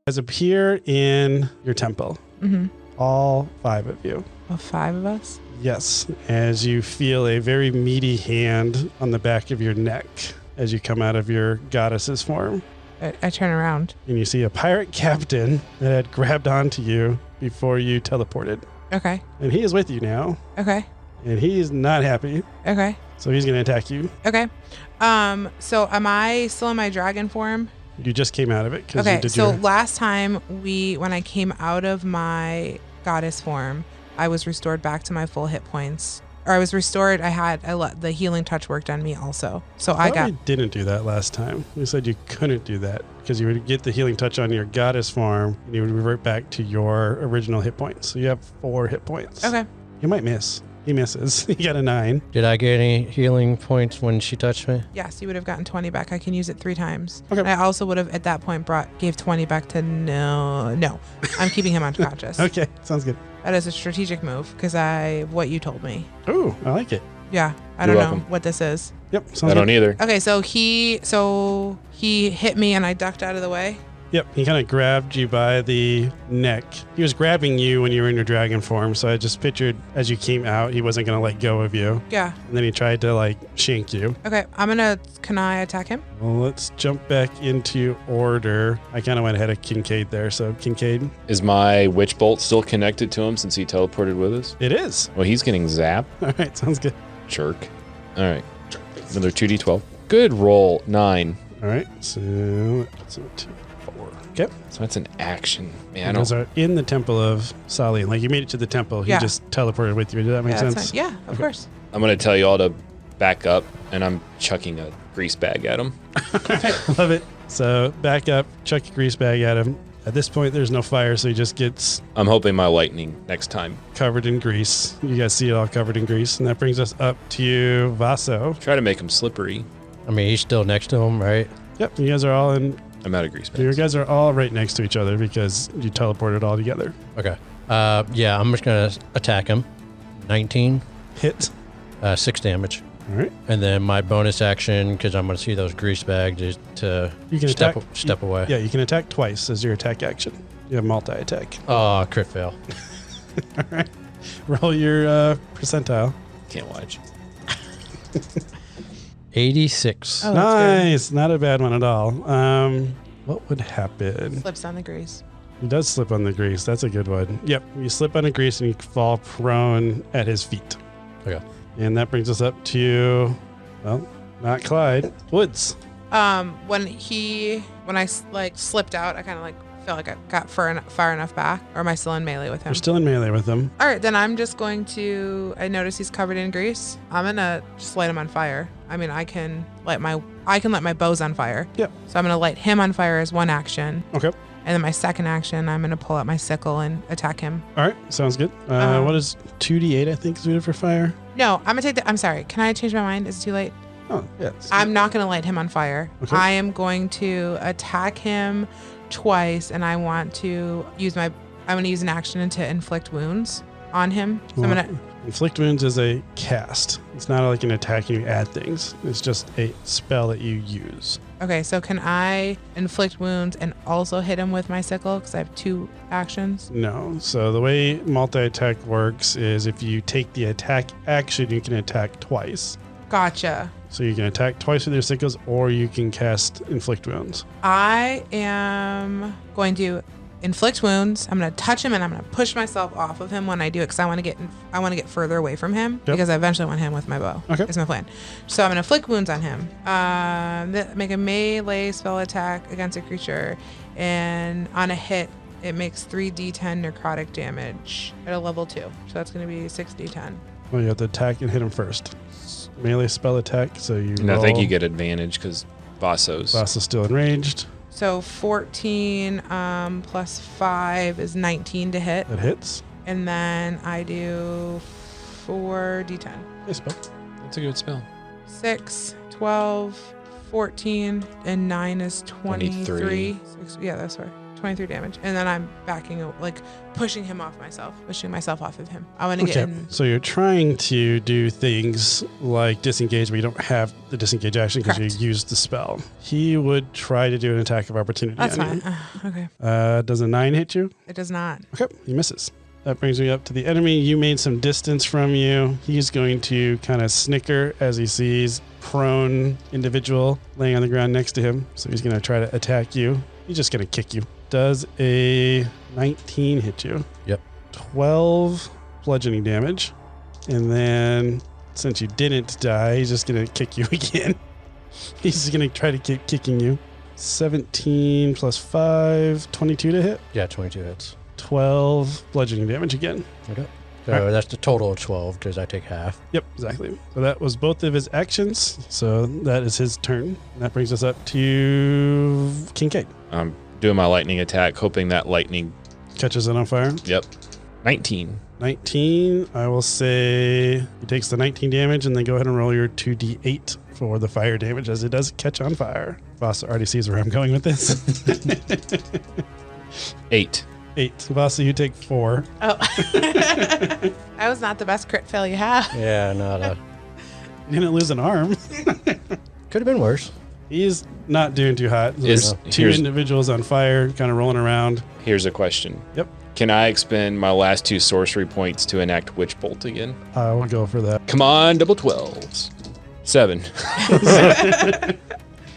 guys appear in your temple, Mm-hmm. all 5 of you. Well, 5 of us? Yes, as you feel a very meaty hand on the back of your neck as you come out of your goddess's form. I turn around. And you see a pirate captain that had grabbed onto you before you teleported. Okay. And he is with you now, Okay. and he's not happy, Okay. so he's going to attack you. Okay. So am I still in my dragon form? You just came out of it because you Okay. did So your... last time when I came out of my goddess form, I was restored back to my full hit points. Or I was restored. I let the healing touch worked on me also. So I got... We didn't do that last time. We said you couldn't do that because you would get the healing touch on your goddess form and you would revert back to your original hit points. So you have 4 hit points. Okay. You might miss. He misses. He got a 9. Did I get any healing points when she touched me? Yes, you would have gotten 20 back. I can use it 3 times. Okay. And I also would have at that point gave 20 back to no. I'm keeping him unconscious. Okay, sounds good. That is a strategic move because what you told me. Ooh, I like it. Yeah. I You're don't know welcome. what this is. Yep, sounds I don't good. either. Okay, so he hit me and I ducked out of the way. Yep, he kind of grabbed you by the neck. He was grabbing you when you were in your dragon form, so I just pictured as you came out, he wasn't going to let go of you. Yeah. And then he tried to, like, shank you. Okay, can I attack him? Well, let's jump back into order. I kind of went ahead of Kincaid there, so Kincaid. Is my witch bolt still connected to him since he teleported with us? It is. Well, he's getting zapped. All right, sounds good. Jerk. All right. Another 2d12. Good roll. 9. All right, so 2, 4. Okay. So that's an action. Man, And those are in the temple of Sali. Like, you made it to the temple. He Yeah. just teleported with you. Did that make Yeah, that's sense? fine. Yeah, of course. I'm going to tell you all to back up, and I'm chucking a grease bag at him. Love it. So back up, chuck a grease bag at him. At this point, there's no fire, so he just gets I'm hoping my lightning next time. covered in grease. You guys see it all covered in grease. And that brings us up to Vaso. Try to make him slippery. I mean, he's still next to him, right? Yep, you guys are all in. I'm out of grease You bags. guys are all right next to each other because you teleported all together. Okay. Yeah, I'm just going to attack him. 19, Hit. 6 damage. All right. And then my bonus action, because I'm going to see those grease bags, is to You can step, attack. step away. Yeah, you can attack twice as your attack action. You have multi-attack. Oh, crit fail. All right. Roll your percentile. Can't watch. 86. Oh, that's good. Nice. Not a bad one at all. What would happen? Slips on the grease. He does slip on the grease. That's a good one. Yep. You slip on the grease and you fall prone at his feet. Okay. And that brings us up to, well, not Clyde. Woods. When I like slipped out, I kind of like felt like I got far enough back, or am I still in melee with him? You're still in melee with him. All right, then I'm just going to. I notice he's covered in grease. I'm gonna just light him on fire. I mean, I can light my bows on fire. Yep. So I'm gonna light him on fire as one action, Okay. and then my second action, I'm gonna pull out my sickle and attack him. All right. Sounds good. What is 2d8, I think, is rated for fire? No, I'm gonna take the. I'm sorry. Can I change my mind? Is it too late? Oh, yeah. I'm not gonna light him on fire. Okay. I am going to attack him twice, and I want to use I'm gonna use an action to inflict wounds on him. So I'm gonna. Inflict wounds is a cast. It's not like an attack and you add things. It's just a spell that you use. Okay, so can I inflict wounds and also hit him with my sickle because I have 2 actions? No. So the way multi-attack works is if you take the attack action, you can attack twice. Gotcha. So you can attack twice with your sickles, or you can cast inflict wounds. I am going to inflict wounds. I'm going to touch him and I'm going to push myself off of him when I do it because I want to get further away from him because I eventually want him with my bow. Okay. Is my plan. So I'm going to inflict wounds on him. Make a melee spell attack against a creature, and on a hit, it makes 3d10 necrotic damage at a level 2. So that's going to be 6d10. Well, you have to attack and hit him first. Melee spell attack, so you And I roll. think you get advantage because Vasso's. Boss is still enraged. So 14 plus 5 is 19 to hit. That hits. And then I do 4d10. Nice spell. That's a good spell. 6, 12, 14, and 9 is 23. 23. Yeah, that's right. 23 damage. And then I'm pushing myself off of him. I want to get in. So you're trying to do things like disengage, but you don't have the disengage action because you Correct. used the spell. He would try to do an attack of opportunity. That's on fine. Okay. you. Does a 9 hit you? It does not. Okay, he misses. That brings me up to the enemy. You made some distance from you. He's going to kind of snicker as he sees prone individual laying on the ground next to him. So he's going to try to attack you. He's just going to kick you. Does a 19 hit you? Yep. 12 bludgeoning damage. And then since you didn't die, he's just going to kick you again. He's just going to try to keep kicking you. 17 plus 5, 22 to hit. Yeah, 22 hits. 12 bludgeoning damage again. Okay. So that's the total of 12 because I take half. Yep, exactly. So that was both of his actions. So that is his turn. And that brings us up to Kincaid. I'm doing my lightning attack, hoping that lightning. Catches it on fire. Yep. 19. 19. I will say he takes the 19 damage, and then go ahead and roll your 2d8 for the fire damage as it does catch on fire. Voss already sees where I'm going with this. 8. 8. Voss, you take 4. Oh. That was not the best crit fail you have. Yeah, not a. You didn't lose an arm. Could have been worse. He's not doing too hot. There's two individuals on fire, kind of rolling around. Here's a question. Yep. Can I expend my last 2 sorcery points to enact Witch Bolt again? I will go for that. Come on, double 12s. 7.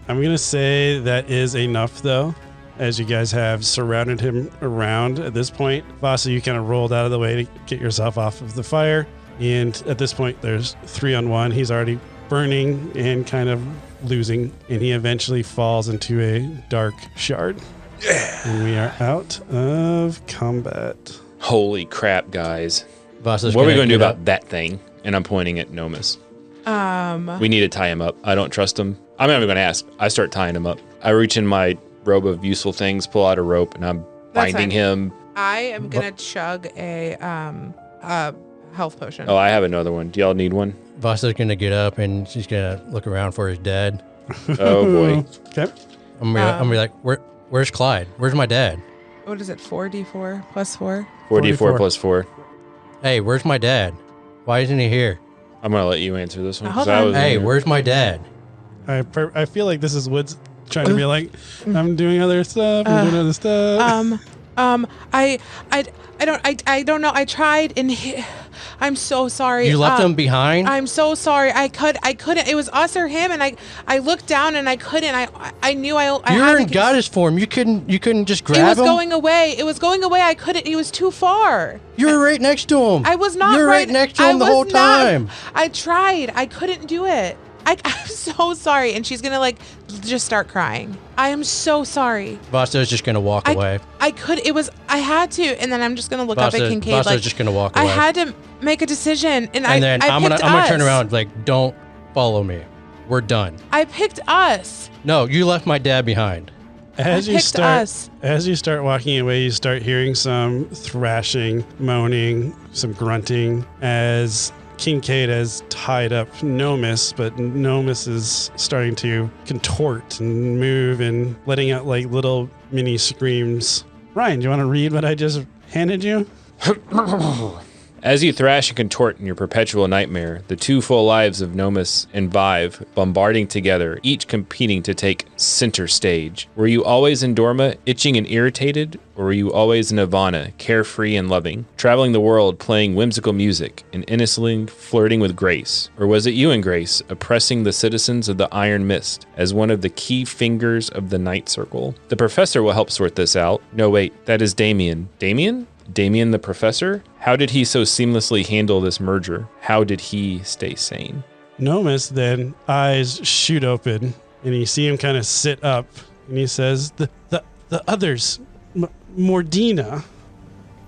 I'm going to say that is enough, though, as you guys have surrounded him around at this point. Vasa, you kind of rolled out of the way to get yourself off of the fire. And at this point, there's 3 on 1. He's already burning and kind of losing, and he eventually falls into a dark shard. Yeah. And we are out of combat. Holy crap, guys. Vasa's what are we going to do about that thing? And I'm pointing at Nomus. We need to tie him up. I don't trust him. I'm not even going to ask. I start tying him up. I reach in my robe of useful things, pull out a rope, and I'm binding him. I am going to chug a health potion. Oh, I have another one. Do y'all need one? Vasa's going to get up and she's going to look around for his dad. Oh, boy. Okay. I'm gonna be like, where's Clyde? Where's my dad? What is it, 4d4 plus 4? 4d4 plus 4. Hey, where's my dad? Why isn't he here? I'm going to let you answer this one. Hold on. Hey, where's my dad? I feel like this is Woods trying to be like, I'm doing other stuff. I'm doing other stuff. I don't know. I tried and I'm so sorry. You left him behind? I'm so sorry. I couldn't. It was us or him, and I looked down and I couldn't. I knew I You're had in goddess form. You couldn't just grab him? It was going away. I couldn't. He was too far. You were right next to him. I was not. You were right next to him the whole time. I tried. I couldn't do it. I'm so sorry. And she's gonna just start crying. I am so sorry. Vasa's just gonna walk away. I had to, and then I'm just gonna look up at Kincaid. Vasa's just gonna walk away. I had to make a decision, and then I'm gonna turn around don't follow me. We're done. I picked us. No, you left my dad behind. As you start walking away, you start hearing some thrashing, moaning, some grunting as Kincaid has tied up Nomus, but Nomus is starting to contort and move and letting out little mini screams. Ryan, do you want to read what I just handed you? As you thrash and contort in your perpetual nightmare, the 2 full lives of Nomus and Vive bombarding together, each competing to take center stage. Were you always in Dorma, itching and irritated, or were you always in Ivana, carefree and loving, traveling the world playing whimsical music and innocently flirting with Grace? Or was it you and Grace, oppressing the citizens of the Iron Mist as one of the key fingers of the Night Circle? The professor will help sort this out. No, wait, that is Damien. Damien? Damien the professor? How did he so seamlessly handle this merger? How did he stay sane? Nomus then eyes shoot open and you see him kind of sit up and he says, the others, Mordina.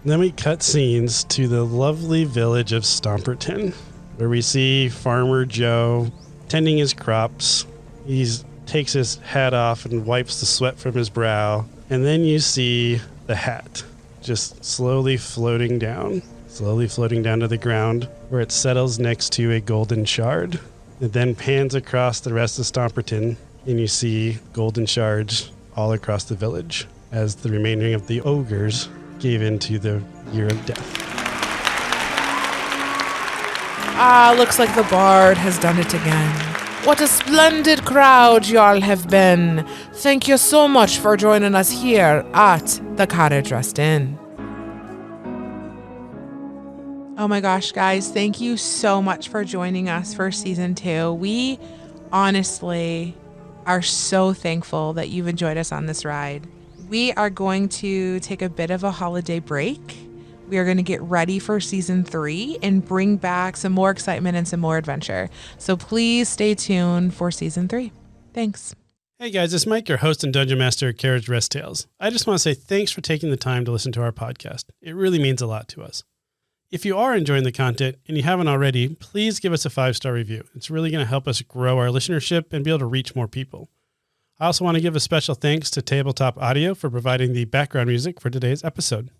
Then we cut scenes to the lovely village of Stomperton, where we see Farmer Joe tending his crops. He takes his hat off and wipes the sweat from his brow. And then you see the hat just slowly floating down to the ground, where it settles next to a golden shard. It then pans across the rest of Stomperton, and you see golden shards all across the village as the remaining of the ogres gave into the year of death. Looks like the bard has done it again. What a splendid crowd y'all have been. Thank you so much for joining us here at the Carriage Rest Inn. Oh my gosh, guys, thank you so much for joining us for season 2. We honestly are so thankful that you've enjoyed us on this ride. We are going to take a bit of a holiday break. We are going to get ready for season 3 and bring back some more excitement and some more adventure. So please stay tuned for season 3. Thanks. Hey guys, it's Mike, your host and Dungeon Master at Carriage Rest Tales. I just want to say thanks for taking the time to listen to our podcast. It really means a lot to us. If you are enjoying the content and you haven't already, please give us a 5-star review. It's really going to help us grow our listenership and be able to reach more people. I also want to give a special thanks to Tabletop Audio for providing the background music for today's episode.